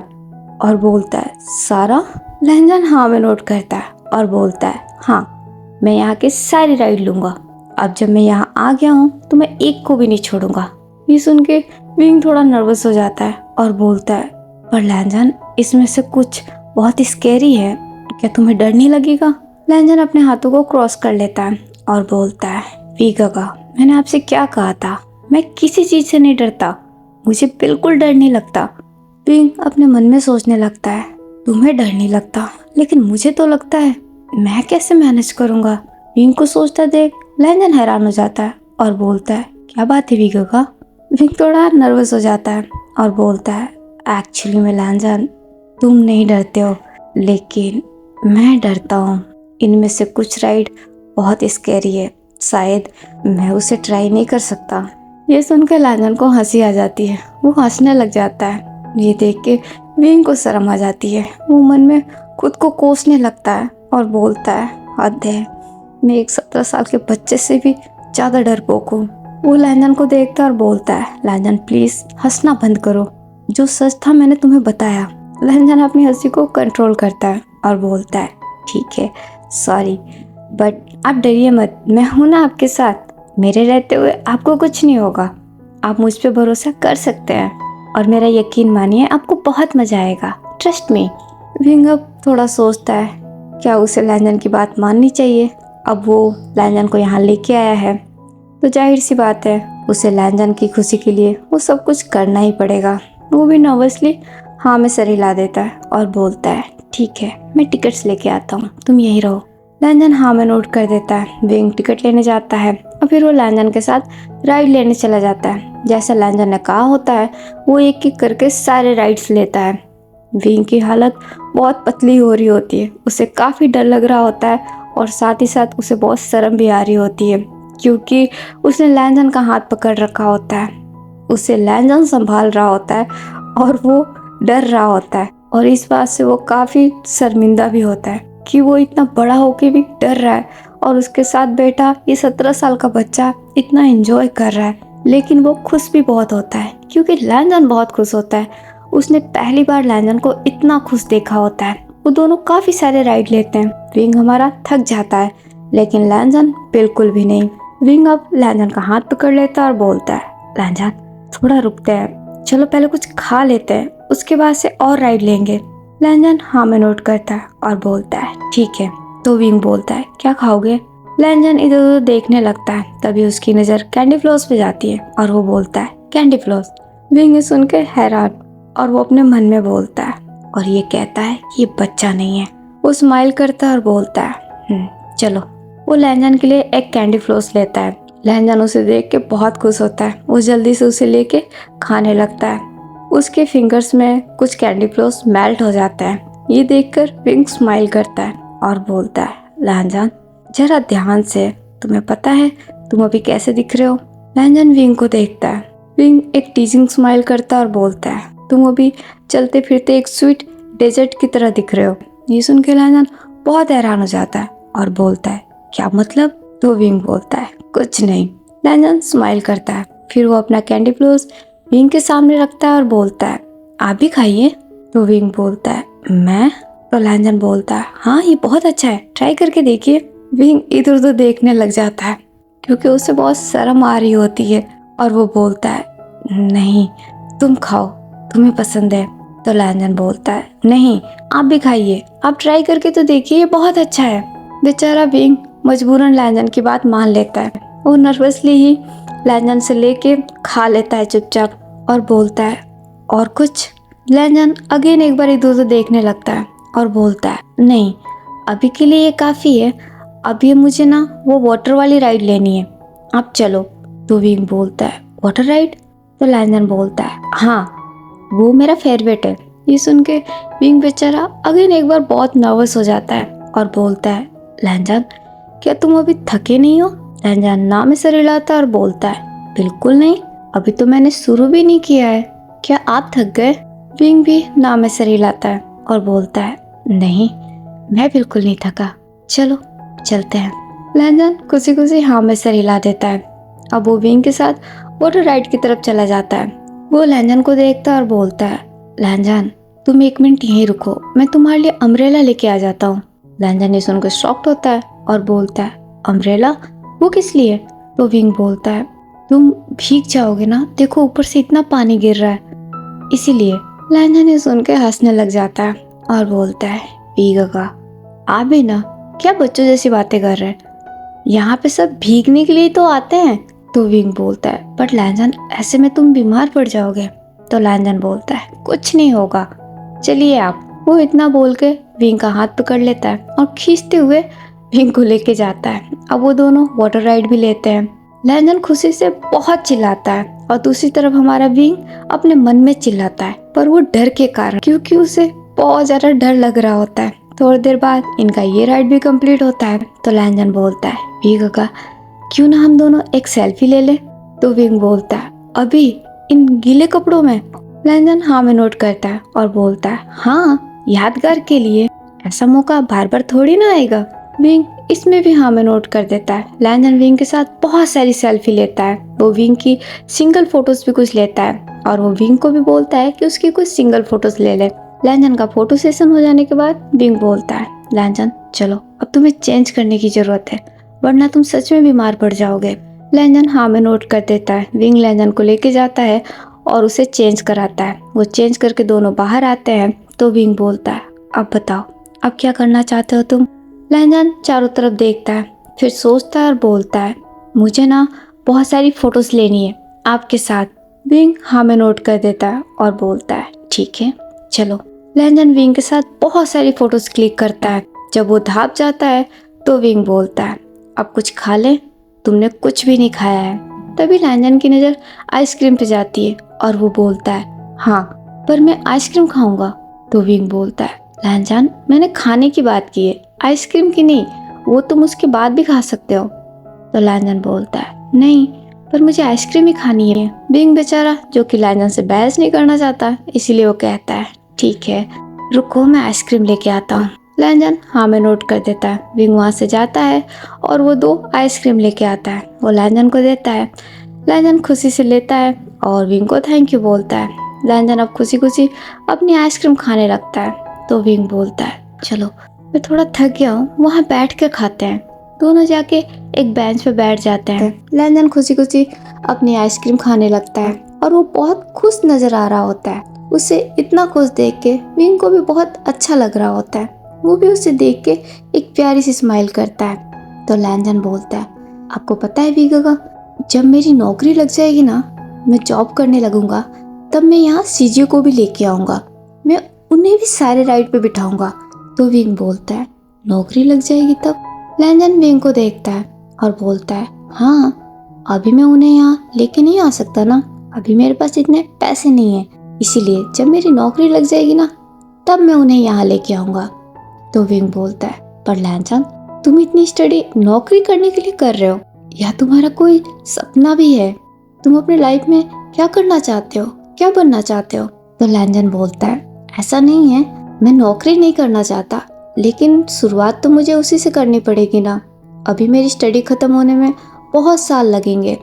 और बोलता है, सारा? लैंजन हाँ में नोट करता है और बोलता है, हाँ, मैं यहाँ के सारी राइड लूंगा। अब जब मैं यहाँ आ गया हूँ तो मैं एक को भी नहीं छोड़ूंगा। ये सुन के विंग थोड़ा नर्वस हो जाता है और बोलता है, पर लैंजन, इसमें से कुछ बहुत स्कैरी है, क्या तुम्हें डर नहीं लगेगा? लैंजन अपने हाथों को क्रॉस कर लेता है और बोलता है, वीगगा, मैंने आपसे क्या कहा था? मैं किसी चीज से नहीं डरता, मुझे बिल्कुल डर नहीं लगता। विंग अपने मन में सोचने लगता है, तुम्हें डर नहीं लगता, लेकिन मुझे तो लगता है, मैं कैसे मैनेज करूंगा? विंग को सोचता देख लैंजन हैरान हो जाता है और बोलता है, क्या बात है वीगगा? विंग थोड़ा नर्वस हो जाता है और बोलता है, एक्चुअली में लैंजन, तुम नहीं डरते हो, लेकिन मैं डरता हूँ। इनमें से कुछ राइड बहुत स्कैरी है, शायद मैं उसे ट्राई नहीं कर सकता। ये सुनकर लैंजन को हंसी आ जाती है। वो हंसने लग जाता है। ये देख के विंग को शर्म आ जाती है। वो मन में खुद को कोसने लगता है और बोलता है, हद है, मैं एक 17 साल के बच्चे से भी ज़्यादा डरपोक हूँ। वो लैंजन को देखता है और बोलता है, लैंजन प्लीज हंसना बंद करो, जो सच था मैंने तुम्हें बताया। लैंजन अपनी हंसी को कंट्रोल करता है और बोलता है, ठीक है, सॉरी, बट आप डरिए मत, मैं हूं ना आपके साथ। मेरे रहते हुए आपको कुछ नहीं होगा, आप मुझ पे भरोसा कर सकते हैं और मेरा यकीन मानिए, आपको बहुत मजा आएगा, ट्रस्ट मी। विंग अब थोड़ा सोचता है, क्या उसे लैंजन की बात माननी चाहिए? अब वो लैंजन को यहाँ लेके आया है तो जाहिर सी बात है, उसे लैंजन की खुशी के लिए वो सब कुछ करना ही पड़ेगा। वो भी नर्वसली हाँ में सर हिला देता है और बोलता है, ठीक है, मैं टिकट्स लेके आता हूँ, तुम यहीं रहो। लैंजन हाँ में नोट कर देता है। विंग टिकट लेने जाता है और फिर वो लैंजन के साथ राइड लेने चला जाता है। जैसा लैंजन ने कहा होता है, वो एक एक करके सारे राइड्स लेता है। विंग की हालत बहुत पतली हो रही होती है, उसे काफ़ी डर लग रहा होता है और साथ ही साथ उसे बहुत शर्म भी आ रही होती है, क्योंकि उसने लैंजन का हाथ पकड़ रखा होता है। उसे लैंजन संभाल रहा होता है और वो डर रहा होता है और इस बात से वो काफ़ी शर्मिंदा भी होता है कि वो इतना बड़ा होके भी डर रहा है और उसके साथ बैठा ये 17 साल का बच्चा इतना एंजॉय कर रहा है। लेकिन वो खुश भी बहुत होता है क्योंकि लैंजन बहुत खुश होता है। उसने पहली बार लैंजन को इतना खुश देखा होता है। वो दोनों काफ़ी सारे राइड लेते हैं। विंग हमारा थक जाता है लेकिन लैंजन बिल्कुल भी नहीं। विंग अब लैंजन का हाथ पकड़ लेता है और बोलता है, लैंजन थोड़ा रुकते हैं, चलो पहले कुछ खा लेते हैं, उसके बाद से और राइड लेंगे। लैंजन हाँ में नोट करता है और बोलता है, ठीक है। तो विंग बोलता है, क्या खाओगे? लैंजन इधर उधर देखने लगता है। तभी उसकी नज़र कैंडी फ्लॉस पे जाती है और वो बोलता है, कैंडी फ्लॉस। विंग सुन के हैरान और वो अपने मन में बोलता है और ये कहता है कि ये बच्चा नहीं है। वो स्माइल करता है और बोलता है, चलो। वो लैंजन के लिए एक कैंडी फ्लॉस लेता है। लैंजन उसे देख के बहुत खुश होता है। वो जल्दी से उसे लेके खाने लगता है। उसके फिंगर्स में कुछ कैंडी फ्लॉस मेल्ट हो जाता है। ये देखकर विंग स्माइल करता है और बोलता है, लैंजन जरा ध्यान से, तुम्हें पता है तुम अभी कैसे दिख रहे हो? लैंजन विंग को देखता है। विंग एक टीजिंग स्माइल करता है और बोलता है, तुम अभी चलते फिरते एक स्वीट डेजर्ट की तरह दिख रहे हो। ये सुन के लैंजन बहुत हैरान हो जाता है और बोलता है, क्या मतलब? तो विंग बोलता है, कुछ नहीं। लैंजन स्माइल करता है, फिर वो अपना कैंडी फ्लोस विंग के सामने रखता है और बोलता है, आप भी खाइए। तो विंग बोलता है, मैं? तो लैंजन बोलता है, हाँ ये बहुत अच्छा है, ट्राई करके देखिए। विंग इधर उधर देखने लग जाता है क्योंकि उसे बहुत शर्म आ रही होती है और वो बोलता है, नहीं तुम खाओ, तुम्हें पसंद है। तो लैंजन बोलता है, नहीं आप भी खाइए, आप ट्राई करके तो देखिए, ये बहुत अच्छा है। बेचारा विंग मजबूरन लैंजन की बात मान लेता है। वो नर्वसली ही लैंजन से लेके खा लेता है चुपचाप और बोलता है, और कुछ? लैंजन अगेन एक बार इधर उधर देखने लगता है और बोलता है, नहीं अभी के लिए ये काफ़ी है, अभी मुझे ना वो वाटर वाली राइड लेनी है, आप चलो। तो विंग बोलता है, वाटर राइड? तो लैंजन बोलता है, हाँ वो मेरा फेवरेट है। ये सुन के विंग बेचारा अगेन एक बार बहुत नर्वस हो जाता है और बोलता है, लैंजन क्या तुम अभी थके नहीं हो? लैंजन ना में सर हिलाता है और बोलता है, बिल्कुल नहीं, अभी तो मैंने शुरू भी नहीं किया है, क्या आप थक गए? विंग भी ना में सर हिलाता है और बोलता है, नहीं मैं बिल्कुल नहीं थका, चलो चलते हैं। लैंजन खुशी खुशी हाँ में सर हिला देता है। अब वो विंग के साथ वाटर राइड की तरफ चला जाता है। वो लैंजन को देखता है और बोलता है, लैंजन तुम एक मिनट यहीं रुको, मैं तुम्हारे लिए अम्ब्रेला लेके आ जाता हूँ। लैंजन ये सुनकर शॉक्ड होता है और बोलता है, अम्ब्रेला? वो किस लिए? तो विंग बोलता है, तुम भीग जाओगे ना, देखो ऊपर से इतना पानी गिर रहा है, इसीलिए। लैंजन ये सुन के हंसने लग जाता है और बोलता है, भीगेगा? आप भी ना क्या बच्चों जैसी बातें कर रहे हैं, यहाँ पे सब भीगने के लिए तो आते हैं। तो विंग बोलता है, बट लैंजन ऐसे में तुम बीमार पड़ जाओगे। तो लैंजन बोलता है, कुछ नहीं होगा, चलिए आप। वो इतना बोल के विंग का हाथ पकड़ लेता है और खींचते हुए विंग को लेके जाता है। अब वो दोनों वाटर राइड भी लेते हैं। लैंजन खुशी से बहुत चिल्लाता है और दूसरी तरफ हमारा विंग अपने मन में चिल्लाता है, पर वो डर के कारण, क्योंकि उसे बहुत ज्यादा डर लग रहा होता है। थोड़ी देर बाद इनका ये राइड भी कंप्लीट होता है। तो लैंजन बोलता है, विंग का क्यों ना हम दोनों एक सेल्फी ले लें? तो विंग बोलता है, अभी इन गीले कपड़ों में? लैंजन हाँ में नोट करता है और बोलता है, हाँ यादगार के लिए, ऐसा मौका बार बार थोड़ी ना आएगा। विंग इसमें भी हाँ में नोट कर देता है। लैंजन विंग के साथ बहुत सारी सेल्फी लेता है। वो विंग की सिंगल फोटोज भी कुछ लेता है और वो विंग को भी बोलता है कि उसकी कुछ सिंगल फोटोज ले ले। लैंजन का फोटो सेशन हो जाने के बाद विंग बोलता है, लैंजन चलो अब तुम्हें चेंज करने की जरूरत है, वरना तुम सच में बीमार पड़ जाओगे। लैंजन हाँ में नोट कर देता है। विंग लैंजन को लेके जाता है और उसे चेंज कराता है। वो चेंज करके दोनों बाहर आते हैं। तो विंग बोलता है, अब बताओ अब क्या करना चाहते हो तुम? लैंजन चारों तरफ देखता है, फिर सोचता है और बोलता है, मुझे ना बहुत सारी फोटोज लेनी है आपके साथ। विंग हाँ में नोट कर देता है और बोलता है, ठीक है चलो। लैंजन विंग के साथ बहुत सारी फोटोज क्लिक करता है। जब वो भाग जाता है तो विंग बोलता है, अब कुछ खा ले, तुमने कुछ भी नहीं खाया है। तभी लैंजन की नज़र आइसक्रीम पे जाती है और वो बोलता है, हाँ पर मैं आइसक्रीम खाऊंगा। तो विंग बोलता है, लैंजन मैंने खाने की बात की है, आइसक्रीम की नहीं, वो तुम उसके बाद भी खा सकते हो। तो लैंजन बोलता है, नहीं पर मुझे आइसक्रीम ही खानी है। विंग बेचारा जो कि लैंजन से बहस नहीं करना चाहता, इसीलिए वो कहता है, ठीक है रुको मैं आइसक्रीम लेके आता हूँ। लैंजन हाँ में नोट कर देता है। विंग वहाँ से जाता है और वो 2 आइसक्रीम लेके आता है। वो लैंजन को देता है। लैंजन खुशी से लेता है और विंग को थैंक यू बोलता है। लैंजन अब खुशी खुशी अपनी आइसक्रीम खाने लगता है। तो विंग बोलता है, चलो मैं थोड़ा थक गया हूँ, वहाँ बैठ कर खाते हैं। दोनों जाके एक बेंच पे बैठ जाते हैं। लैंजन खुशी खुशी अपनी आइसक्रीम खाने लगता है और वो बहुत खुश नजर आ रहा होता है। उसे इतना खुश देख के विंग को भी बहुत अच्छा लग रहा होता है। वो भी उसे देख के एक प्यारी सी स्माइल करता है। तो लैंजन बोलता है, आपको पता है विंग, जब मेरी नौकरी लग जाएगी ना, मैं जॉब करने लगूंगा, तब मैं यहाँ सीजीओ को भी लेके आऊंगा, मैं उन्हें भी सारे राइड पे बिठाऊंगा। तो विंग बोलता है, नौकरी लग जाएगी तब? लैंजन विंग को देखता है और बोलता है, हाँ अभी मैं उन्हें यहाँ लेके नहीं आ सकता ना, अभी मेरे पास इतने पैसे नहीं है, इसीलिए जब मेरी नौकरी लग जाएगी ना, तब मैं उन्हें यहाँ लेके आऊंगा। तो विंग बोलता है, पर लैंजन तुम इतनी स्टडी नौकरी करने के लिए कर रहे हो, या तुम्हारा कोई सपना भी है? तुम अपनी लाइफ में क्या करना चाहते हो, क्या बनना चाहते हो? तो लैंजन बोलता है, ऐसा नहीं है, मैं नौकरी नहीं करना चाहता, लेकिन शुरुआत तो मुझे उसी से करनी पड़ेगी ना। अभी मेरी स्टडी खत्म होने में बहुत साल लगेंगे,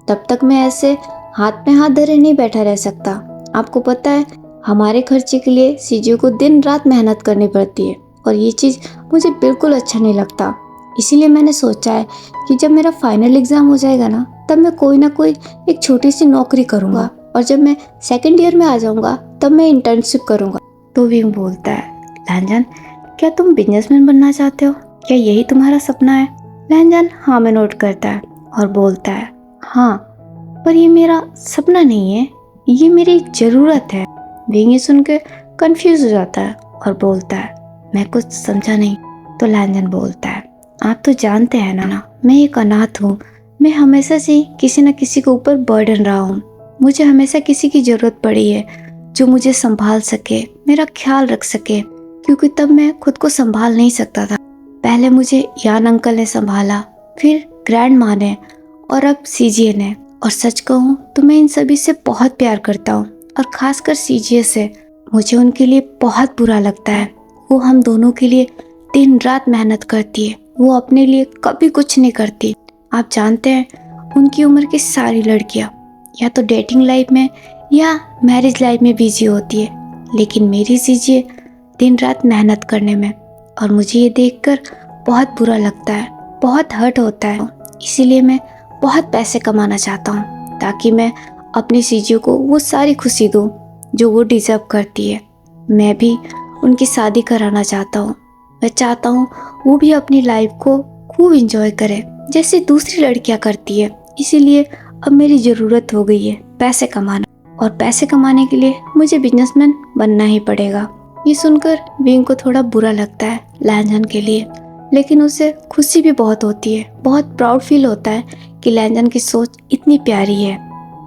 तब तक मैं ऐसे हाथ में हाथ धरे नहीं बैठा रह सकता। आपको पता है, हमारे खर्चे के लिए सीजू को दिन रात मेहनत करनी पड़ती है और ये चीज़ मुझे बिल्कुल अच्छा नहीं लगता। इसीलिए मैंने सोचा है कि जब मेरा फाइनल एग्ज़ाम हो जाएगा ना, तब मैं कोई ना कोई एक छोटी सी नौकरी करूँगा और जब मैं सेकेंड ईयर में आ जाऊँगा तब मैं इंटर्नशिप करूँगा। तो विंग बोलता है, लैंजन क्या तुम बिजनेसमैन बनना चाहते हो? क्या यही तुम्हारा सपना है? लैंजन हाँ में नोट करता है और बोलता है, हाँ, पर ये मेरा सपना नहीं है, ये मेरी ज़रूरत है। विंग ये सुन के कन्फ्यूज हो जाता है और बोलता है, मैं कुछ समझा नहीं। तो लैंजन बोलता है, आप तो जानते हैं ना, मैं एक अनाथ हूँ। मैं हमेशा से ही किसी न किसी के ऊपर बर्डन रहा हूँ। मुझे हमेशा किसी की ज़रूरत पड़ी है जो मुझे संभाल सके, मेरा ख्याल रख सके, क्योंकि तब मैं खुद को संभाल नहीं सकता था। पहले मुझे यान अंकल ने संभाला, फिर ग्रैंड माँ ने और अब सीजीए ने। और सच कहूँ तो मैं इन सभी से बहुत प्यार करता हूँ और खासकर सीजीए से। मुझे उनके लिए बहुत बुरा लगता है। वो हम दोनों के लिए दिन रात मेहनत करती है, वो अपने लिए कभी कुछ नहीं करती। आप जानते हैं, उनकी उम्र की सारी लड़कियां या तो डेटिंग लाइफ में या मैरिज लाइफ में बिजी होती है, लेकिन मेरी सीजीए दिन रात मेहनत करने में। और मुझे ये देखकर बहुत बुरा लगता है, बहुत हर्ट होता है। इसीलिए मैं बहुत पैसे कमाना चाहता हूँ ताकि मैं अपनी सीजीए को वो सारी खुशी दूँ जो वो डिज़र्व करती है। मैं भी उनकी शादी कराना चाहता हूँ। मैं चाहता हूँ वो भी अपनी लाइफ को खूब इंजॉय करे जैसे दूसरी लड़कियाँ करती है। इसीलिए अब मेरी ज़रूरत हो गई है पैसे कमाना, और पैसे कमाने के लिए मुझे बिजनेसमैन बनना ही पड़ेगा। ये सुनकर विंग को थोड़ा बुरा लगता है लैंजन के लिए, लेकिन उसे खुशी भी बहुत होती है। बहुत प्राउड फील होता है कि लैंजन की सोच इतनी प्यारी है।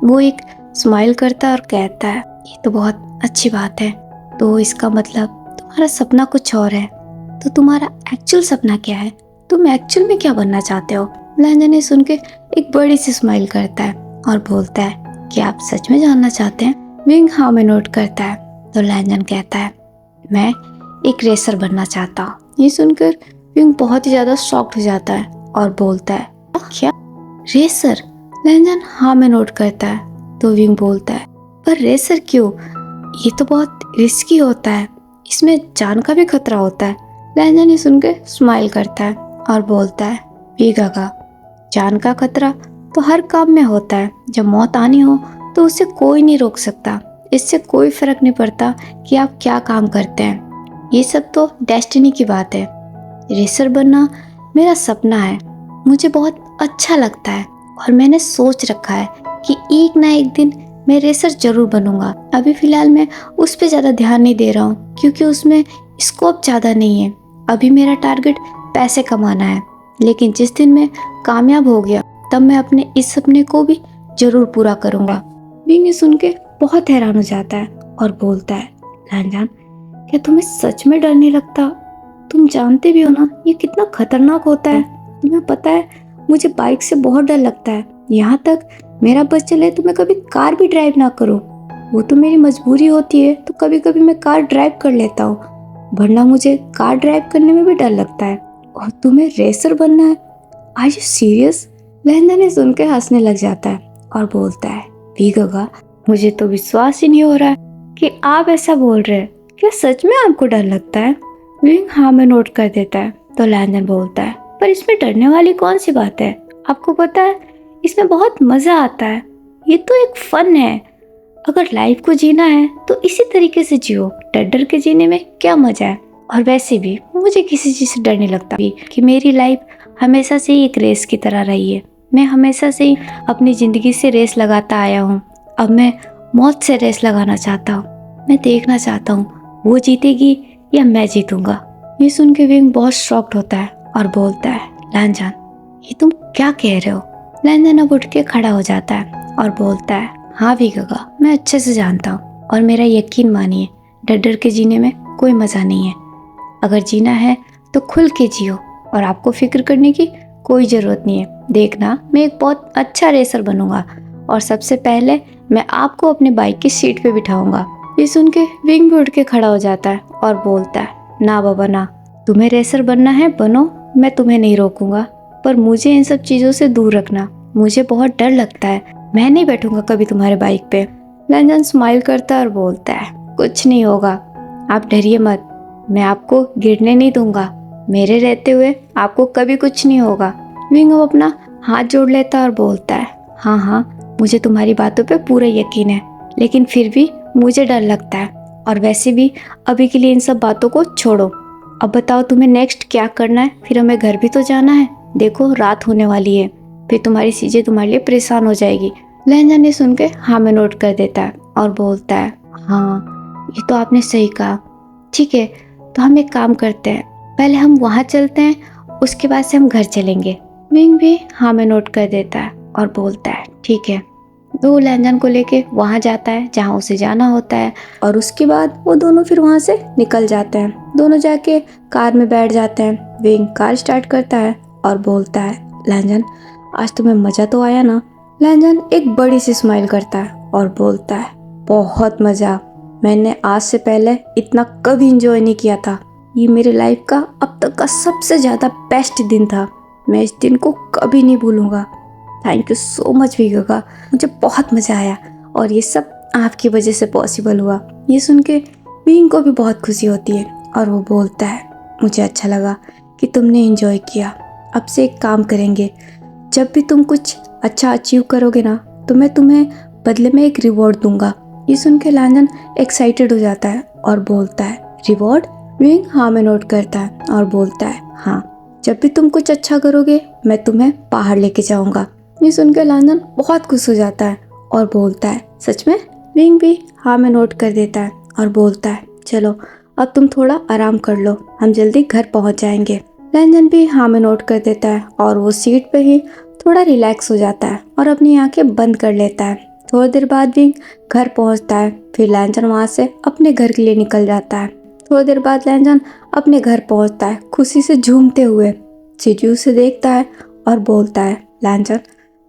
वो एक स्माइल करता है और कहता है, ये तो बहुत अच्छी बात है। तो इसका मतलब तुम्हारा सपना कुछ और है। तो तुम्हारा एक्चुअल सपना क्या है? तुम एक्चुअल में क्या बनना चाहते हो? लैंजन ने सुन के एक बड़ी सी स्माइल करता है और बोलता है, क्या आप सच में जानना चाहते हैं? विंग हाँ में नोट करता है। तो लैंजन कहता है, मैं एक रेसर बनना चाहता हूँ। ये सुनकर विंग बहुत ही ज़्यादा शॉक्ड हो जाता है और बोलता है, क्या रेसर? लैंजन हाँ में नोट करता है। तो विंग बोलता है, पर रेसर क्यों? ये तो बहुत रिस्की होता है, इसमें जान का भी खतरा होता है। लैंजन ये सुन के स्माइल करता है और बोलता है, भीगा, जान का खतरा तो हर काम में होता है। जब मौत आनी हो तो उसे कोई नहीं रोक सकता। इससे कोई फर्क नहीं पड़ता कि आप क्या काम करते हैं। ये सब तो डेस्टिनी की बात है। रेसर बनना मेरा सपना है, मुझे बहुत अच्छा लगता है और मैंने सोच रखा है कि एक ना एक दिन मैं रेसर जरूर बनूंगा। अभी फिलहाल मैं उस पर ज़्यादा ध्यान नहीं दे रहा हूँ क्योंकि उसमें स्कोप ज़्यादा नहीं है। अभी मेरा टारगेट पैसे कमाना है, लेकिन जिस दिन मैं कामयाब हो गया तब मैं अपने इस सपने को भी जरूर पूरा करूंगा। विंग सुन के बहुत हैरान हो जाता है और बोलता है, लैंजन क्या तुम्हें सच में डर नहीं लगता? तुम जानते भी हो ना ये कितना खतरनाक होता है। तुम्हें पता है मुझे बाइक से बहुत डर लगता है, यहाँ तक मेरा बस चले तो मैं कभी कार भी ड्राइव ना करूँ। वो तो मेरी मजबूरी होती है तो कभी कभी मैं कार ड्राइव कर लेता हूँ, वरना मुझे कार ड्राइव करने में भी डर लगता है। और तुम्हें रेसर बनना है? Are you serious? लैंजन ने सुन के हंसने लग जाता है और बोलता है, भीगा, मुझे तो विश्वास ही नहीं हो रहा है कि आप ऐसा बोल रहे हैं। क्या सच में आपको डर लगता है? विंग हाँ में नोट कर देता है। तो लैंजन बोलता है, पर इसमें डरने वाली कौन सी बात है? आपको पता है इसमें बहुत मजा आता है, ये तो एक फन है। अगर लाइफ को जीना है तो इसी तरीके से जियो, डर डर के जीने में क्या मजा है। और वैसे भी मुझे किसी चीज से डर नहीं लगता कि मेरी लाइफ हमेशा से ही एक रेस की तरह रही है। मैं हमेशा से ही अपनी जिंदगी से रेस लगाता आया हूँ, अब मैं मौत से रेस लगाना चाहता हूँ। मैं देखना चाहता हूँ वो जीतेगी या मैं जीतूंगा। ये सुन के विंग बहुत शॉक्ड होता है और बोलता है, लैंजन ये तुम क्या कह रहे हो? लैंजन अब उठ के खड़ा हो जाता है और बोलता है, हाँ भीगा, मैं अच्छे से जानता हूँ और मेरा यकीन मानिए, डर डर के जीने में कोई मजा नहीं है। अगर जीना है तो खुल के जियो और आपको फिक्र करने की कोई ज़रूरत नहीं है। देखना मैं एक बहुत अच्छा रेसर बनूंगा और सबसे पहले मैं आपको अपने बाइक की सीट पे बिठाऊंगा। ये सुन के विंग भी उठ के खड़ा हो जाता है और बोलता है, ना बाबा ना, तुम्हें रेसर बनना है बनो, मैं तुम्हें नहीं रोकूंगा, पर मुझे इन सब चीज़ों से दूर रखना, मुझे बहुत डर लगता है, मैं नहीं बैठूंगा कभी तुम्हारे बाइक पे। लैंजन स्माइल करता है और बोलता है, कुछ नहीं होगा, आप डरिए मत, मैं आपको गिरने नहीं दूंगा, मेरे रहते हुए आपको कभी कुछ नहीं होगा। विंग अब अपना हाथ जोड़ लेता है और बोलता है, हाँ हाँ, मुझे तुम्हारी बातों पे पूरा यकीन है, लेकिन फिर भी मुझे डर लगता है, और वैसे भी अभी के लिए इन सब बातों को छोड़ो। अब बताओ तुम्हें नेक्स्ट क्या करना है, फिर हमें घर भी तो जाना है, देखो रात होने वाली है, फिर तुम्हारी चीजें तुम्हारे लिए परेशान हो जाएगी। लहंजन ने सुन के हाँ में नोट कर देता है और बोलता है, हाँ ये तो आपने सही कहा, ठीक है तो हम एक काम करते हैं, पहले हम वहाँ चलते हैं, उसके बाद से हम घर चलेंगे। विंग भी हाँ में नोट कर देता है और बोलता है, ठीक है। वो लैंजन को लेके वहाँ जाता है जहाँ उसे जाना होता है, और उसके बाद वो दोनों फिर वहाँ से निकल जाते हैं। दोनों जाके कार में बैठ जाते हैं। विंग कार स्टार्ट करता है और बोलता है, लैंजन आज तुम्हें मज़ा तो आया ना। लैंजन एक बड़ी सी स्माइल करता है और बोलता है, बहुत मज़ा, मैंने आज से पहले इतना कभी इंजॉय नहीं किया था, ये मेरी लाइफ का अब तक का सबसे ज़्यादा बेस्ट दिन था, मैं इस दिन को कभी नहीं भूलूंगा। थैंक यू सो मच विगा, मुझे बहुत मज़ा आया और ये सब आपकी वजह से पॉसिबल हुआ। ये सुन के विंग को भी बहुत खुशी होती है और वो बोलता है, मुझे अच्छा लगा कि तुमने एंजॉय किया, अब से एक काम करेंगे, जब भी तुम कुछ अच्छा अचीव करोगे ना तो मैं तुम्हें बदले में एक रिवॉर्ड दूंगा। ये सुन के लैंजन एक्साइटेड हो जाता है और बोलता है, रिवॉर्ड? विंग हाँ में नोट करता है और बोलता है, हाँ जब भी तुम कुछ अच्छा करोगे मैं तुम्हें बाहर लेके जाऊंगा। ये सुन के लैंजन बहुत खुश हो जाता है और बोलता है, सच में? विंग भी हाँ में नोट कर देता है और बोलता है, चलो अब तुम थोड़ा आराम कर लो, हम जल्दी घर पहुंच जाएंगे। लैंजन भी हाँ में नोट कर देता है और वो सीट पे ही थोड़ा रिलैक्स हो जाता है और अपनी आंखें बंद कर लेता है। थोड़ी देर बाद विंग घर पहुंचता है, फिर लैंजन वहाँ से अपने घर के लिए निकल जाता है। थोड़ी देर बाद लैंजन अपने घर पहुंचता है खुशी से झूमते हुए। सिजू उसे देखता है और बोलता है, लैंजन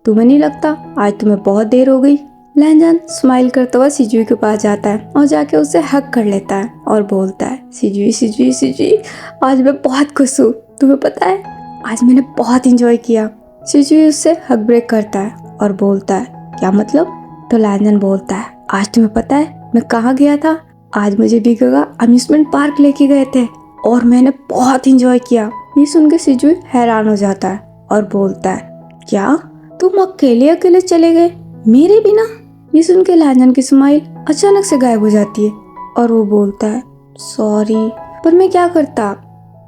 तुम्हें नहीं लगता आज तुम्हें बहुत देर हो गई? लैंजन स्माइल करता हुआ सिजुई के पास जाता है और जाके उसे हक कर लेता है और बोलता है, सिजुई सिजुई सिजुई आज मैं बहुत खुश हूँ, तुम्हें पता है आज मैंने बहुत इंजॉय किया। सिजुई उससे हक ब्रेक करता है और बोलता है, क्या मतलब? तो लैंजन बोलता है, आज तुम्हें पता है मैं कहाँ गया था? आज मुझे बिगा अम्यूजमेंट पार्क लेके गए थे और मैंने बहुत इंजॉय किया। ये सुन के सिजुई हैरान हो जाता है और बोलता है, क्या तुम अकेले अकेले चले गए मेरे बिना? ये सुन के लैंजन की स्माइल अचानक से गायब हो जाती है और वो बोलता है, सॉरी पर मैं क्या करता,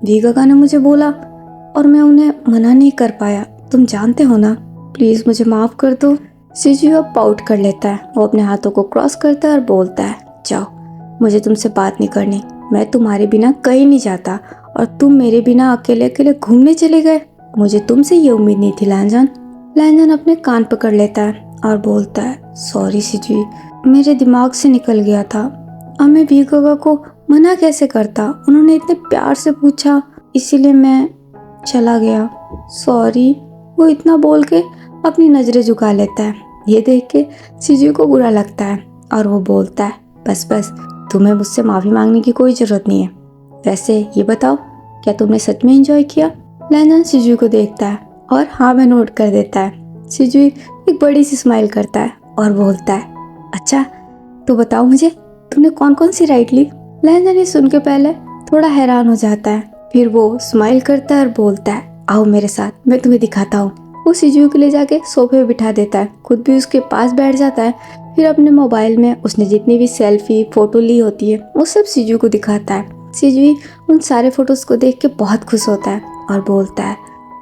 बिगा ने मुझे बोला और मैं उन्हें मना नहीं कर पाया, तुम जानते हो ना, प्लीज मुझे माफ कर दो। सिजू अब पाउट कर लेता है, वो अपने हाथों को क्रॉस करता है और बोलता है, जाओ मुझे तुमसे बात नहीं करनी, मैं तुम्हारे बिना कहीं नहीं जाता और तुम मेरे बिना अकेले अकेले घूमने चले गए, मुझे तुमसे ये उम्मीद नहीं थी लैंजन। लैंजन अपने कान पकड़ लेता है और बोलता है, सॉरी सिजू, मेरे दिमाग से निकल गया था, अब मैं बिगा को मना कैसे करता, उन्होंने इतने प्यार से पूछा इसीलिए मैं चला गया, सॉरी। वो इतना बोल के अपनी नजरें झुका लेता है। ये देख के सिजू को बुरा लगता है और वो बोलता है, बस बस तुम्हें मुझसे माफी मांगने की कोई जरूरत नहीं है, वैसे ये बताओ क्या तुमने सच में एंजॉय किया? लैंजन सिजू को देखता है और हाँ में नोट कर देता है। सिजू एक बड़ी सी स्माइल करता है और बोलता है, अच्छा तो बताओ मुझे तुमने कौन कौन सी राइड ली? लैंजन ये सुन के पहले थोड़ा हैरान हो जाता है, फिर वो स्माइल करता है और बोलता है, आओ मेरे साथ मैं तुम्हें दिखाता हूँ। वो सिजू को ले जाके सोफे पे बिठा देता है, खुद भी उसके पास बैठ जाता है, फिर अपने मोबाइल में उसने जितनी भी सेल्फी फोटो ली होती है वो सब सिजू को दिखाता है। सिजू उन सारे फोटोज को देख के बहुत खुश होता है और बोलता है,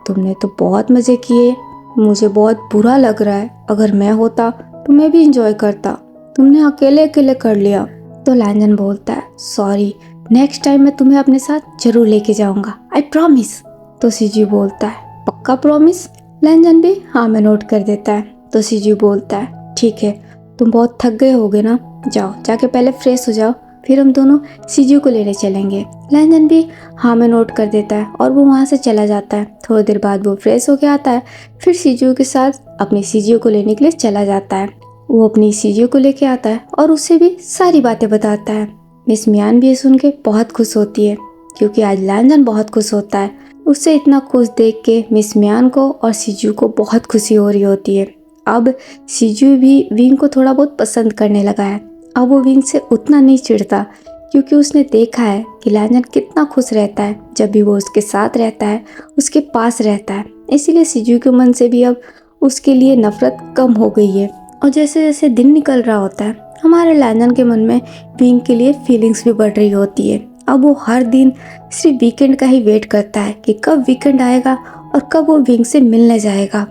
तुमने तो बहुत मजे किए, मुझे बहुत बुरा लग रहा है, अगर मैं होता तो मैं भी इंजॉय करता, तुमने अकेले अकेले कर लिया। तो लैंजन बोलता है, सॉरी नेक्स्ट टाइम मैं तुम्हें अपने साथ जरूर लेके जाऊंगा, आई प्रॉमिस। तो सिजू बोलता है, पक्का प्रॉमिस? लैंजन भी हाँ में नोट कर देता है। तो सिजू बोलता है, ठीक है तुम बहुत थक गए होगे ना, जाओ जाके पहले फ्रेश हो जाओ, फिर हम दोनों सीजू को लेने चलेंगे। लैंजन भी हाँ में नोट कर देता है और वो वहाँ से चला जाता है। थोड़ी देर बाद वो फ्रेश होके आता है, फिर सीजू के साथ अपनी सीजू को लेने के लिए चला जाता है। वो अपनी सीजू को लेके आता है और उससे भी सारी बातें बताता है। मिस मियान भी ये सुन के बहुत खुश होती है, क्योंकि आज लैंजन बहुत खुश होता है। उससे इतना खुश देख के मिस मियान को और सीजू को बहुत खुशी हो रही होती है। अब सीजू भी विंग को थोड़ा बहुत पसंद करने लगा है। अब वो विंग से उतना नहीं चिढ़ता, क्योंकि उसने देखा है कि लैंजन कितना खुश रहता है जब भी वो उसके साथ रहता है, उसके पास रहता है। इसीलिए सीजू के मन से भी अब उसके लिए नफरत कम हो गई है। और जैसे जैसे दिन निकल रहा होता है, हमारे लैंजन के मन में विंग के लिए फीलिंग्स भी बढ़ रही होती है। अब वो हर दिन सिर्फ वीकेंड का ही वेट करता है कि कब वीकेंड आएगा और कब वो विंग से मिलने जाएगा।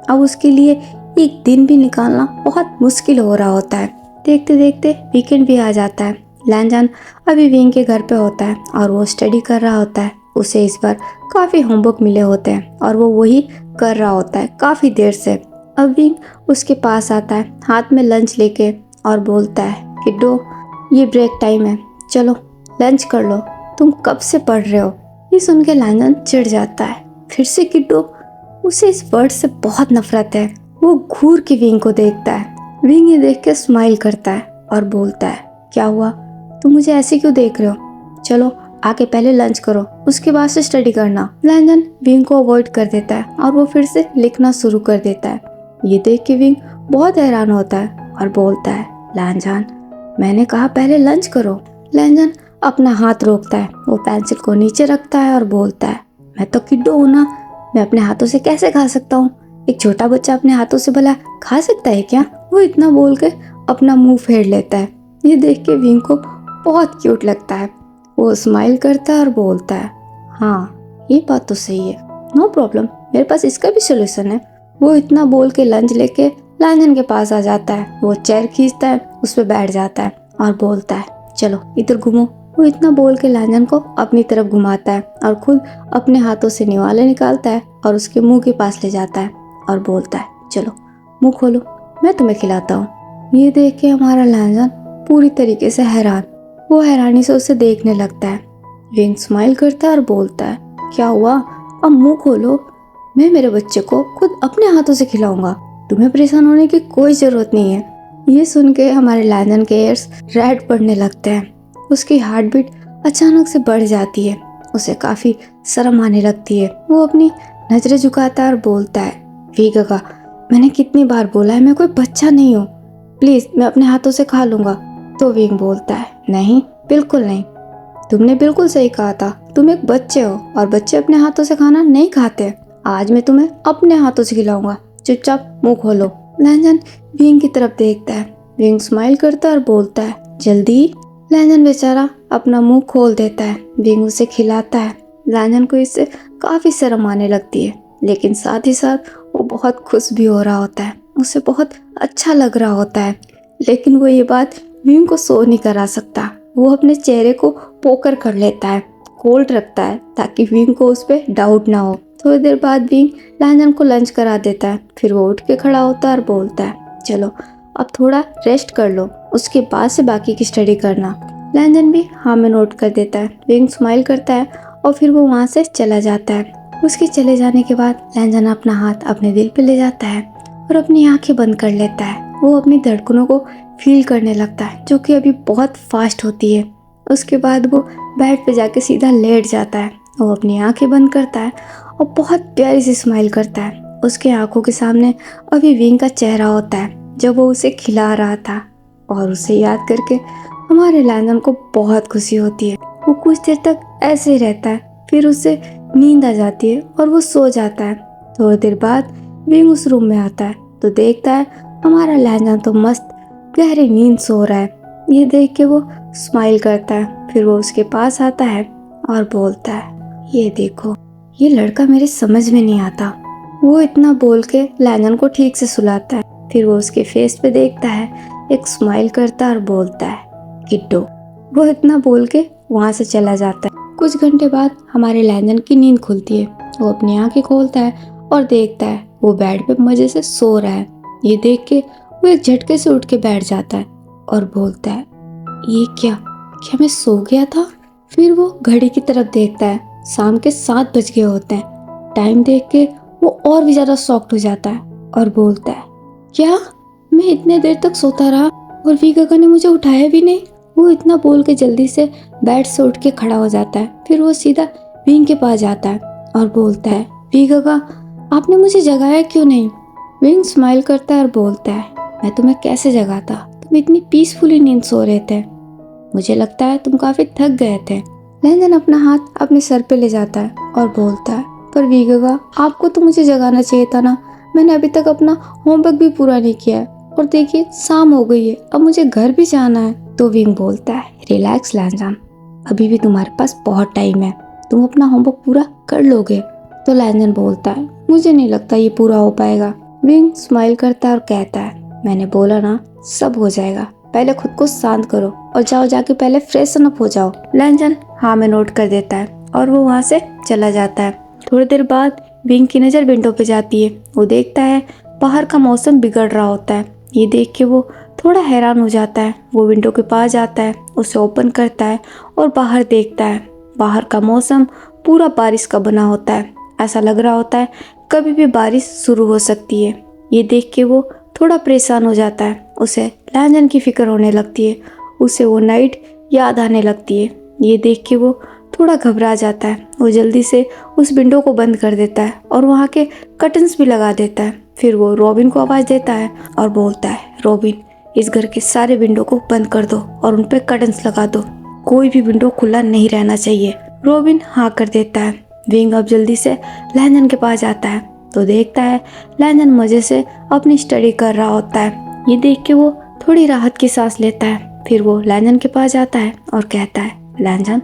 अब उसके लिए एक दिन भी निकालना बहुत मुश्किल हो रहा होता है। देखते देखते वीकेंड भी आ जाता है। लैंजन अभी विंग के घर पे होता है और वो स्टडी कर रहा होता है। उसे इस बार काफ़ी होमवर्क मिले होते हैं और वो वही कर रहा होता है काफ़ी देर से। अब विंग उसके पास आता है हाथ में लंच लेके और बोलता है, किड्डो ये ब्रेक टाइम है, चलो लंच कर लो, तुम कब से पढ़ रहे हो। ये सुन के लैंजन चिढ़ जाता है, फिर से किड्डो। उसे इस वर्ड से बहुत नफरत है। वो घूर के विंग को देखता है। विंग ये देख के स्माइल करता है और बोलता है, क्या हुआ, तुम मुझे ऐसे क्यों देख रहे हो, चलो आके पहले लंच करो, उसके बाद से स्टडी करना। लैंजन विंग को अवॉइड कर देता है और वो फिर से लिखना शुरू कर देता है। ये देख के विंग बहुत हैरान होता है और बोलता है, लैंजन मैंने कहा पहले लंच करो। लैंजन अपना हाथ रोकता है, वो पेंसिल को नीचे रखता है और बोलता है, मैं तो किड्डो हूँ ना, मैं अपने हाथों से कैसे खा सकता हूँ, एक छोटा बच्चा अपने हाथों से भला खा सकता है क्या। वो इतना बोल के अपना मुंह फेर लेता है। ये देख के विंग को बहुत क्यूट लगता है। वो स्माइल करता है और बोलता है, हाँ ये बात तो सही है, नो प्रॉब्लम, मेरे पास इसका भी सोल्यूशन है। वो इतना बोल के लंच लेके लैंजन के पास आ जाता है। वो चेयर खींचता है, उस पर बैठ जाता है और बोलता है, चलो इधर घूमो। वो इतना बोल के लैंजन को अपनी तरफ घुमाता है और खुद अपने हाथों से निवाले निकालता है और उसके मुंह के पास ले जाता है और बोलता है, चलो मुंह खोलो, मैं तुम्हें खिलाता हूँ। ये देख के हमारा लैंजन पूरी तरीके से हैरान, वो हैरानी से उसे देखने लगता है। विंग स्माइल करता है और बोलता है, क्या हुआ, अब मुंह खोलो, मैं मेरे बच्चे को खुद अपने हाथों से खिलाऊंगा, तुम्हें परेशान होने की कोई जरूरत नहीं है। ये सुन के हमारे लैंजन के एयर्स रेड पड़ने लगते हैं। उसकी हार्ट बीट अचानक से बढ़ जाती है। उसे काफी शर्म आने लगती है। वो अपनी नजरें झुकाता है और बोलता है, वीगा मैंने कितनी बार बोला है मैं कोई बच्चा नहीं हूँ, प्लीज मैं अपने हाथों से खा लूंगा। तो विंग बोलता है, नहीं बिल्कुल नहीं, तुमने बिल्कुल सही कहा था, तुम एक बच्चे हो और बच्चे अपने हाथों से खाना नहीं खाते। आज मैं तुम्हें अपने हाथों से खिलाऊंगा, चुपचाप मुंह खोलो। लैंजन विंग की तरफ देखता है। विंग स्माइल करता है और बोलता है, जल्दी। लैंजन बेचारा अपना मुंह खोल देता है। विंग उसे खिलाता है। लैंजन को इससे काफी शर्म आने लगती है, लेकिन साथ ही साथ वो बहुत खुश भी हो रहा होता है। उसे बहुत अच्छा लग रहा होता है, लेकिन वो ये बात विंग को शो नहीं करा सकता। वो अपने चेहरे को पोकर कर लेता है, कोल्ड रखता है, ताकि विंग को उस पर डाउट ना हो। थोड़ी देर बाद विंग लैंजन को लंच करा देता है। फिर वो उठ के खड़ा होता है और बोलता है, चलो अब थोड़ा रेस्ट कर लो, उसके बाद से बाकी की स्टडी करना। लैंजन भी हाँ में नोट कर देता है। विंग स्माइल करता है और फिर वो वहाँ से चला जाता है। उसके चले जाने के बाद लैंजन अपना हाथ अपने दिल पे ले जाता है और अपनी आंखें बंद कर लेता है। वो अपनी धड़कनों को फील करने लगता है, जो कि अभी बहुत फास्ट होती है। उसके बाद वो बेड पे जाके सीधा लेट जाता है। वो अपनी आंखें बंद करता है और बहुत प्यारी सी स्माइल करता है। उसके आंखों के सामने अभी विंग का चेहरा होता है, जब वो उसे खिला रहा था। और उसे याद करके हमारे लैंजन को बहुत खुशी होती है। वो कुछ देर तक ऐसे ही रहता है, फिर उसे नींद आ जाती है और वो सो जाता है। थोड़ी देर बाद विंग उस रूम में आता है तो देखता है हमारा लैंजन तो मस्त गहरी नींद सो रहा है। ये देख के वो स्माइल करता है। फिर वो उसके पास आता है और बोलता है, ये देखो, ये लड़का मेरे समझ में नहीं आता। वो इतना बोल के लैंजन को ठीक से सुलाता है। फिर वो उसके फेस पे देखता है, एक स्माइल करता है और बोलता है, किड्डो। वो इतना बोल के वहाँ से चला जाता है। कुछ घंटे बाद हमारे लैंजन की नींद खुलती है। वो अपनी आंखें खोलता है और देखता है वो बेड पे मजे से सो रहा है। ये देख के वो एक झटके से उठ के बैठ जाता है और बोलता है, ये क्या, क्या मैं सो गया था? फिर वो घड़ी की तरफ देखता है। शाम के 7 बज गए होते हैं। टाइम देख के वो और भी ज्यादा शॉक्ड हो जाता है और बोलता है, क्या मैं इतने देर तक सोता रहा और वीगगा ने मुझे उठाया भी नहीं? वो इतना बोल के जल्दी से बेड से उठ के खड़ा हो जाता है। फिर वो सीधा विंग के पास जाता है और बोलता है, वीगगा आपने मुझे जगाया क्यों नहीं? विंग स्माइल करता है और बोलता है, मैं तुम्हें कैसे जगाता? तुम इतनी पीसफुली नींद सो रहे थे। मुझे लगता है तुम काफी थक गए थे। लैंजन अपना हाथ अपने सर पे ले जाता है और बोलता है, पर वीगगा आपको तो मुझे जगाना चाहिए था ना। मैंने अभी तक अपना होमवर्क भी पूरा नहीं किया है और देखिए शाम हो गई है, अब मुझे घर भी जाना है। तो विंग बोलता है, रिलैक्स लैंजन, अभी भी तुम्हारे पास बहुत टाइम है, तुम अपना होमवर्क पूरा कर लोगे। तो लैंजन बोलता है, मुझे नहीं लगता ये पूरा हो पाएगा। विंग स्माइल करता है और कहता है, मैंने बोला ना सब हो जाएगा, पहले खुद को शांत करो और जाओ जाके पहले फ्रेशन अप हो जाओ। लैंजन हाँ में नोट कर देता है और वो वहाँ से चला जाता है। थोड़ी देर बाद विंग की नज़र विंडो पे जाती है। वो देखता है बाहर का मौसम बिगड़ रहा होता है। ये देख के वो थोड़ा हैरान हो जाता है। वो विंडो के पास जाता है, उसे ओपन करता है और बाहर देखता है। बाहर का मौसम पूरा बारिश का बना होता है। ऐसा लग रहा होता है कभी भी बारिश शुरू हो सकती है। ये देख के वो थोड़ा परेशान हो जाता है। उसे लैंजन की फिक्र होने लगती है। उसे वो नाइट याद आने लगती है। ये देख के वो थोड़ा घबरा जाता है। वो जल्दी से उस विंडो को बंद कर देता है और वहाँ के कर्टन्स भी लगा देता है। फिर वो रॉबिन को आवाज़ देता है और बोलता है, रॉबिन इस घर के सारे विंडो को बंद कर दो और उन पे कर्टन्स लगा दो, कोई भी विंडो खुला नहीं रहना चाहिए। रॉबिन हाँ कर देता है। विंग अब जल्दी से लैंजन के पास जाता है तो देखता है लैंजन मजे से अपनी स्टडी कर रहा होता है। ये देख के वो थोड़ी राहत की सांस लेता है। फिर वो लैंजन के पास जाता है और कहता है, लैंजन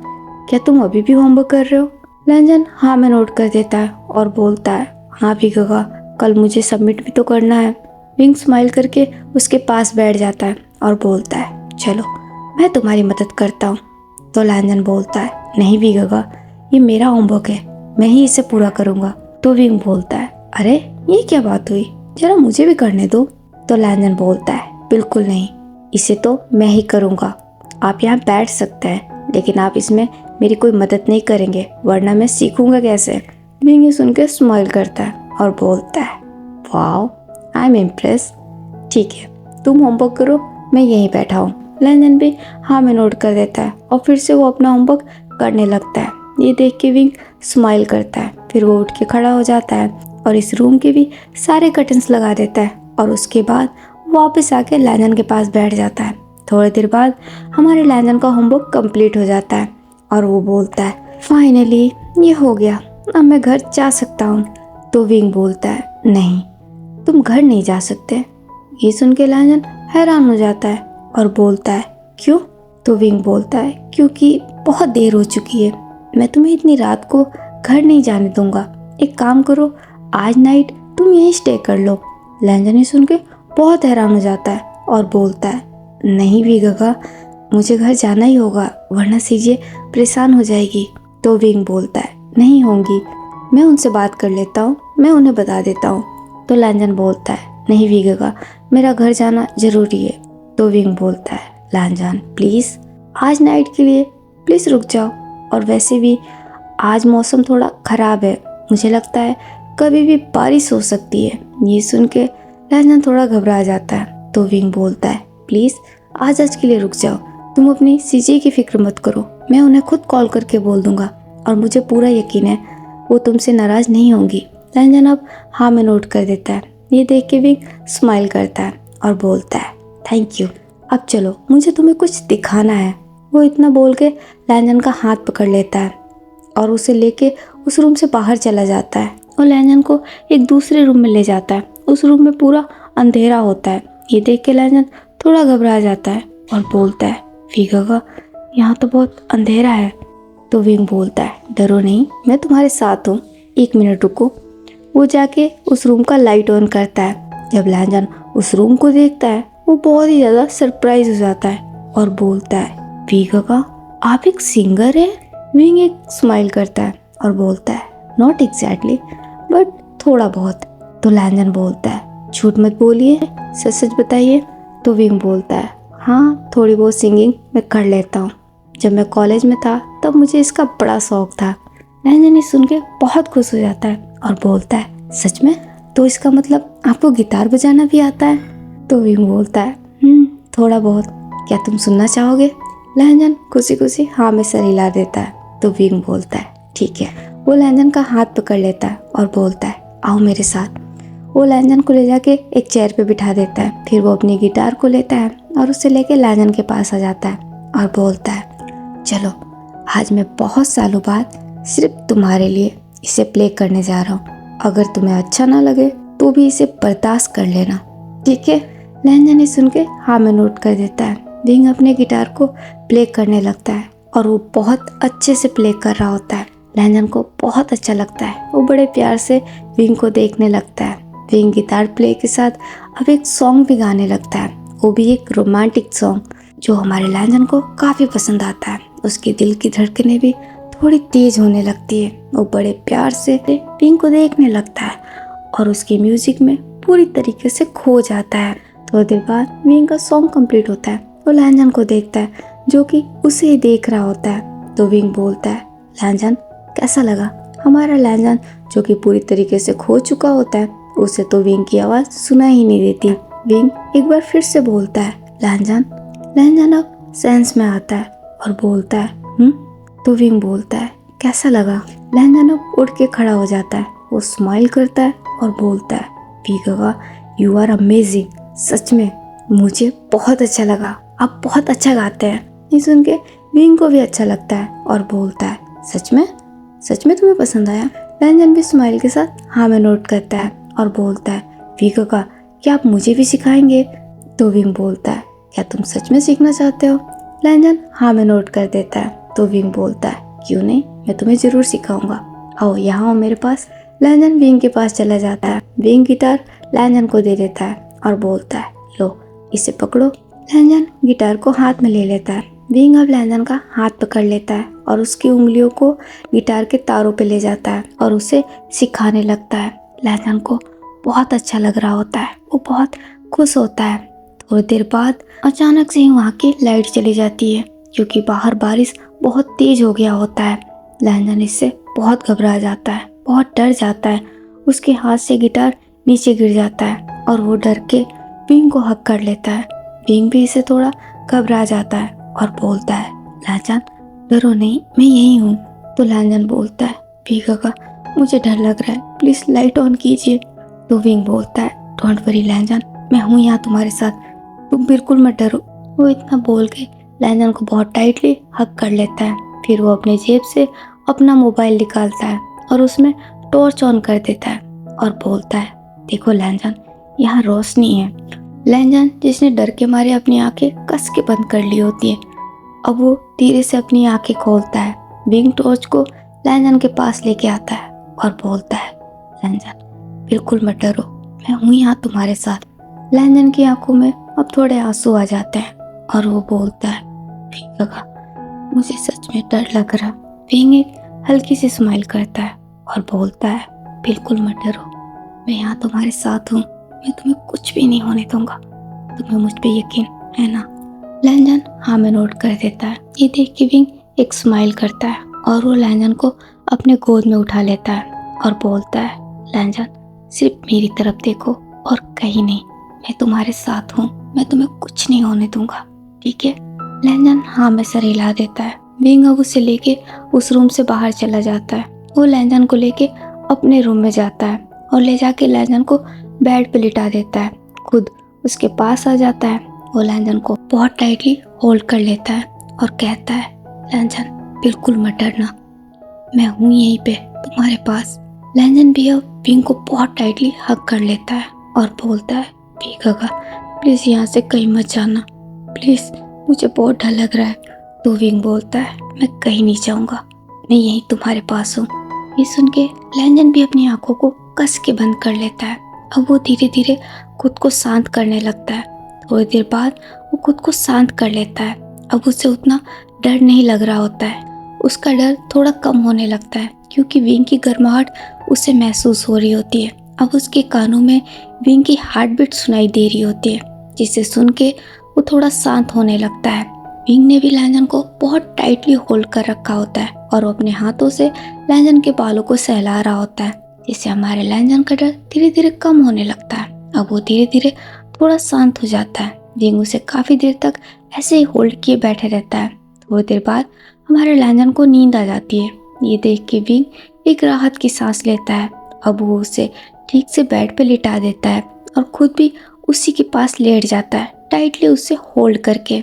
क्या तुम अभी भी होमवर्क कर रहे हो? लैंजन हाँ में नोट कर देता है और बोलता है, हाँ वीगगा कल मुझे सबमिट भी तो करना है। विंग स्माइल करके उसके पास बैठ जाता है और बोलता है, चलो मैं तुम्हारी मदद करता हूँ। तो लैंजन बोलता है, नहीं वीगगा ये मेरा होमवर्क है, मैं ही इसे पूरा करूँगा। तो विंग बोलता है, अरे ये क्या बात हुई, जरा मुझे भी करने दो। तो लैंजन बोलता है, बिल्कुल नहीं, इसे तो मैं ही करूँगा। आप यहाँ बैठ सकते हैं लेकिन आप इसमें मेरी कोई मदद नहीं करेंगे वरना मैं सीखूंगा कैसे। विंग ये सुन के स्माइल करता है और बोलता है, वाओ आई एम इम्प्रेस। ठीक है तुम होमवर्क करो, मैं यहीं बैठा हूँ। लैंजन भी हाँ में नोट कर देता है और फिर से वो अपना होमवर्क करने लगता है। ये देख के विंग स्माइल करता है। फिर वो उठ के खड़ा हो जाता है और इस रूम के भी सारे कर्टन्स लगा देता है और उसके बाद वापस आके लैंजन के पास बैठ जाता है। थोड़ी देर बाद हमारे लैंजन का होमवर्क कंप्लीट हो जाता है और वो बोलता है, फाइनली ये हो गया, अब मैं घर जा सकता हूँ। तो विंग बोलता है, नहीं तुम घर नहीं जा सकते। ये सुन के लैंजन हैरान हो जाता है और बोलता है, क्यों? तो विंग बोलता है, क्योंकि बहुत देर हो चुकी है, मैं तुम्हें इतनी रात को घर नहीं जाने दूंगा। एक काम करो, आज नाइट तुम यहीं स्टे कर लो। लैंजन ये सुन के बहुत हैरान हो जाता है और बोलता है, नहीं वीगगा मुझे घर जाना ही होगा वरना सीजे परेशान हो जाएगी। तो विंग बोलता है, नहीं होंगी, मैं उनसे बात कर लेता हूँ, मैं उन्हें बता देता हूँ। तो लैंजन बोलता है, नहीं वीगगा मेरा घर जाना जरूरी है। तो विंग बोलता है, लैंजन प्लीज़ आज नाइट के लिए प्लीज़ रुक जाओ, और वैसे भी आज मौसम थोड़ा ख़राब है, मुझे लगता है कभी भी बारिश हो सकती है। ये सुन के लैंजन थोड़ा घबरा जाता है। तो विंग बोलता है, प्लीज़ आज के लिए रुक जाओ, तुम अपनी सीजे की फिक्र मत करो, मैं उन्हें खुद कॉल करके बोल दूंगा और मुझे पूरा यकीन है वो तुमसे नाराज़ नहीं होंगी। लैंजन अब हाँ में नोट कर देता है। ये देख के विंग स्माइल करता है और बोलता है, थैंक यू, अब चलो मुझे तुम्हें कुछ दिखाना है। वो इतना बोल के लैंजन का हाथ पकड़ लेता है और उसे लेके उस रूम से बाहर चला जाता है और लैंजन को एक दूसरे रूम में ले जाता है। उस रूम में पूरा अंधेरा होता है। ये देख के लैंजन थोड़ा घबरा जाता है और बोलता है, वीगगा यहाँ तो बहुत अंधेरा है। तो विंग बोलता है, डरो नहीं, मैं तुम्हारे साथ हूँ, 1 मिनट रुको। वो जाके उस रूम का लाइट ऑन करता है। जब लैंजन उस रूम को देखता है वो बहुत ही ज़्यादा सरप्राइज हो जाता है और बोलता है, वीगगा आप एक सिंगर हैं? विंग एक स्माइल करता है और बोलता है, नॉट एग्जैक्टली बट थोड़ा बहुत। तो लैंजन बोलता है, झूठ मत बोलिए, सच सच बताइए। तो विंग बोलता है, हाँ थोड़ी बहुत सिंगिंग मैं कर लेता हूँ। जब मैं कॉलेज में था तब मुझे इसका बड़ा शौक था। लैंजन ये सुन के बहुत खुश हो जाता है और बोलता है, सच में? तो इसका मतलब आपको गिटार बजाना भी आता है? तो विंग बोलता है, थोड़ा बहुत। क्या तुम सुनना चाहोगे? लैंजन खुशी खुशी हाँ में सर हिला देता है। तो विंग बोलता है, ठीक है। वो लैंजन का हाथ पकड़ लेता है और बोलता है, आओ मेरे साथ। वो लैंजन को ले जाके एक चेयर पे बिठा देता है। फिर वो अपनी गिटार को लेता है और उसे लेके लैंजन के पास आ जाता है और बोलता है, चलो आज मैं बहुत सालों बाद सिर्फ तुम्हारे लिए इसे प्ले करने जा रहा हूँ। अगर तुम्हें अच्छा ना लगे तो भी इसे बर्दाश्त कर लेना, ठीक है? लैंजन ये सुन के हाँ में नोट कर देता है। विंग अपने गिटार को प्ले करने लगता है और वो बहुत अच्छे से प्ले कर रहा होता है। लैंजन को बहुत अच्छा लगता है। वो बड़े प्यार से विंग को देखने लगता है। विंग गिटार प्ले के साथ अब एक सॉन्ग भी गाने लगता है, वो भी एक रोमांटिक सॉन्ग जो हमारे लैंजन को काफ़ी पसंद आता है। उसके दिल की धड़कनें भी थोड़ी तेज होने लगती है। वो बड़े प्यार से विंग को देखने लगता है और उसकी म्यूजिक में पूरी तरीके से खो जाता है। थोड़ी देर बाद विंग का सॉन्ग कंप्लीट होता है। वो लैंजन को देखता है जो कि उसे ही देख रहा होता है। तो विंग बोलता है, लैंजन कैसा लगा? हमारा लैंजन जो कि पूरी तरीके से खो चुका होता है, उसे तो विंग की आवाज़ सुना ही नहीं देती। विंग एक बार फिर से बोलता है, लैंजन। लैंजन अब सेंस में आता है और बोलता है, तो विंग बोलता है, कैसा लगा? लैंजन अब उठ के खड़ा हो जाता है। वो स्माइल करता है और बोलता है, विंग, यू आर अमेजिंग। सच में मुझे बहुत अच्छा लगा, आप बहुत अच्छा गाते हैं। ये सुन के विंग को भी अच्छा लगता है और बोलता है, सच में? सच में तुम्हें पसंद आया? लैंजन भी स्माइल के साथ हाँ में नोट करता है और बोलता है, विंग, क्या आप मुझे भी सिखाएंगे? तो विंग बोलता है, क्या तुम सच में सीखना चाहते हो? लैंजन हाँ में नोट कर देता है। तो विंग बोलता है, क्यों नहीं, मैं तुम्हें जरूर सिखाऊंगा। आओ यहाँ आओ मेरे पास। लैंजन विंग के पास चला जाता है। विंग गिटार लैंजन को दे देता है और बोलता है, लो इसे पकड़ो। लैंजन गिटार को हाथ में ले लेता है। विंग अब लैंजन का हाथ पकड़ लेता है और उसकी उंगलियों को गिटार के तारों पे ले जाता है और उसे सिखाने लगता है। लैंजन को बहुत अच्छा लग रहा होता है, वो बहुत खुश होता है। थोड़ी देर बाद अचानक से ही वहाँ की लाइट चली जाती है क्योंकि बाहर बारिश बहुत तेज हो गया होता है। लैंजन इससे बहुत घबरा जाता है, बहुत डर जाता है। उसके हाथ से गिटार नीचे गिर जाता है और वो डर के विंग को हक कर लेता है। विंग भी इसे थोड़ा घबरा जाता है और बोलता है, लैंजन डरो नहीं, मैं यही हूँ। तो लैंजन बोलता है, विंग, मुझे डर लग रहा है, प्लीज लाइट ऑन कीजिए। तो विंग बोलता है, डोंट वरी लैंजन, मैं हूँ यहाँ तुम्हारे साथ, तुम बिल्कुल मत डरो। वो इतना बोल के लैंजन को बहुत टाइटली हक कर लेता है। फिर वो अपने जेब से अपना मोबाइल निकालता है और उसमें टॉर्च ऑन कर देता है और बोलता है, देखो लैंजन, यहाँ रोशनी है। लैंजन जिसने डर के मारे अपनी आंखें कस के बंद कर ली होती है, अब वो धीरे से अपनी आंखें खोलता है। विंग टॉर्च को लैंजन के पास लेके आता है और बोलता है, लैंजन बिल्कुल मत डरो, मैं हूँ यहाँ तुम्हारे साथ। लैंजन की आंखों में अब थोड़े आंसू आ जाते हैं और वो बोलता है, विंग, मुझे सच में डर लग रहा। विंग एक हल्की सी स्माइल करता है और बोलता है, बिल्कुल मत डरो, मैं यहाँ तुम्हारे साथ हूँ, मैं तुम्हें कुछ भी नहीं होने दूंगा, तुम्हें मुझ पे यकीन है ना? लैंजन हाँ में नोट कर देता है। ये देख के विंग एक स्माइल करता है और वो लैंजन को अपने गोद में उठा लेता है और बोलता है, लैंजन सिर्फ मेरी तरफ देखो और कहीं नहीं, मैं तुम्हारे साथ हूँ, मैं तुम्हें कुछ नहीं होने दूंगा, ठीक है? लैंजन हाँ में सर हिला देता है। विंग अब उसे लेके उस रूम से बाहर चला जाता है। वो लैंजन को लेके अपने रूम में जाता है और ले जाके लैंजन को बेड पे लिटा देता है। खुद उसके पास आ जाता है। वो लैंजन को बहुत टाइटली होल्ड कर लेता है और कहता है, लैंजन बिल्कुल मत डरना, मैं हूँ यहीं पे तुम्हारे पास। लैंजन भी अब विंग को बहुत टाइटली हग कर लेता है और बोलता है, विंग, प्लीज यहाँ से कहीं मत जाना, प्लीज मुझे बहुत डर लग रहा है। तो विंग बोलता है, मैं कहीं नहीं जाऊँगा, मैं यहीं तुम्हारे पास हूँ। ये सुन के लैंजन भी अपनी आंखों को कस के बंद कर लेता है। अब वो धीरे धीरे खुद को शांत करने लगता है। थोड़ी देर बाद वो खुद को शांत कर लेता है। अब उसे उतना डर नहीं लग रहा होता है। उसका डर थोड़ा कम होने लगता है क्योंकि विंग की गर्माहट उसे महसूस हो रही होती है। अब उसके कानों में विंग की हार्ट बीट सुनाई दे रही होती है, जिसे सुन के वो थोड़ा शांत होने लगता है। विंग ने भी लैंजन को बहुत टाइटली होल्ड कर रखा होता है और वो अपने हाथों से लैंजन के बालों को सहला रहा होता है, जिससे हमारे लैंजन का डर धीरे धीरे कम होने लगता है। अब वो धीरे धीरे थोड़ा शांत हो जाता है। विंग उसे काफी देर तक ऐसे ही होल्ड किए बैठे रहता है। थोड़ी देर बाद हमारे लैंजन को नींद आ जाती है। ये देख के विंग एक राहत की सांस लेता है। अब वो उसे ठीक से बेड पे लिटा देता है और खुद भी उसी के पास लेट जाता है, टाइटली उसे होल्ड करके।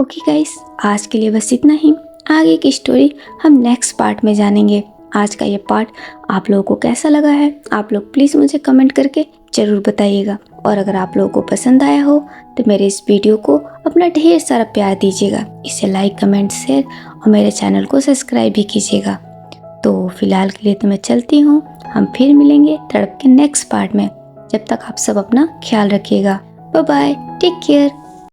ओके गाइस, आज के लिए बस इतना ही। आगे की स्टोरी हम नेक्स्ट पार्ट में जानेंगे। आज का ये पार्ट आप लोगों को कैसा लगा है, आप लोग प्लीज़ मुझे कमेंट करके ज़रूर बताइएगा। और अगर आप लोगों को पसंद आया हो तो मेरे इस वीडियो को अपना ढेर सारा प्यार दीजिएगा। इसे लाइक, कमेंट, शेयर और मेरे चैनल को सब्सक्राइब भी कीजिएगा। तो फिलहाल के लिए तो मैं चलती हूँ। हम फिर मिलेंगे तड़प के नेक्स्ट पार्ट में। जब तक आप सब अपना ख्याल रखिएगा। Bye bye, take care.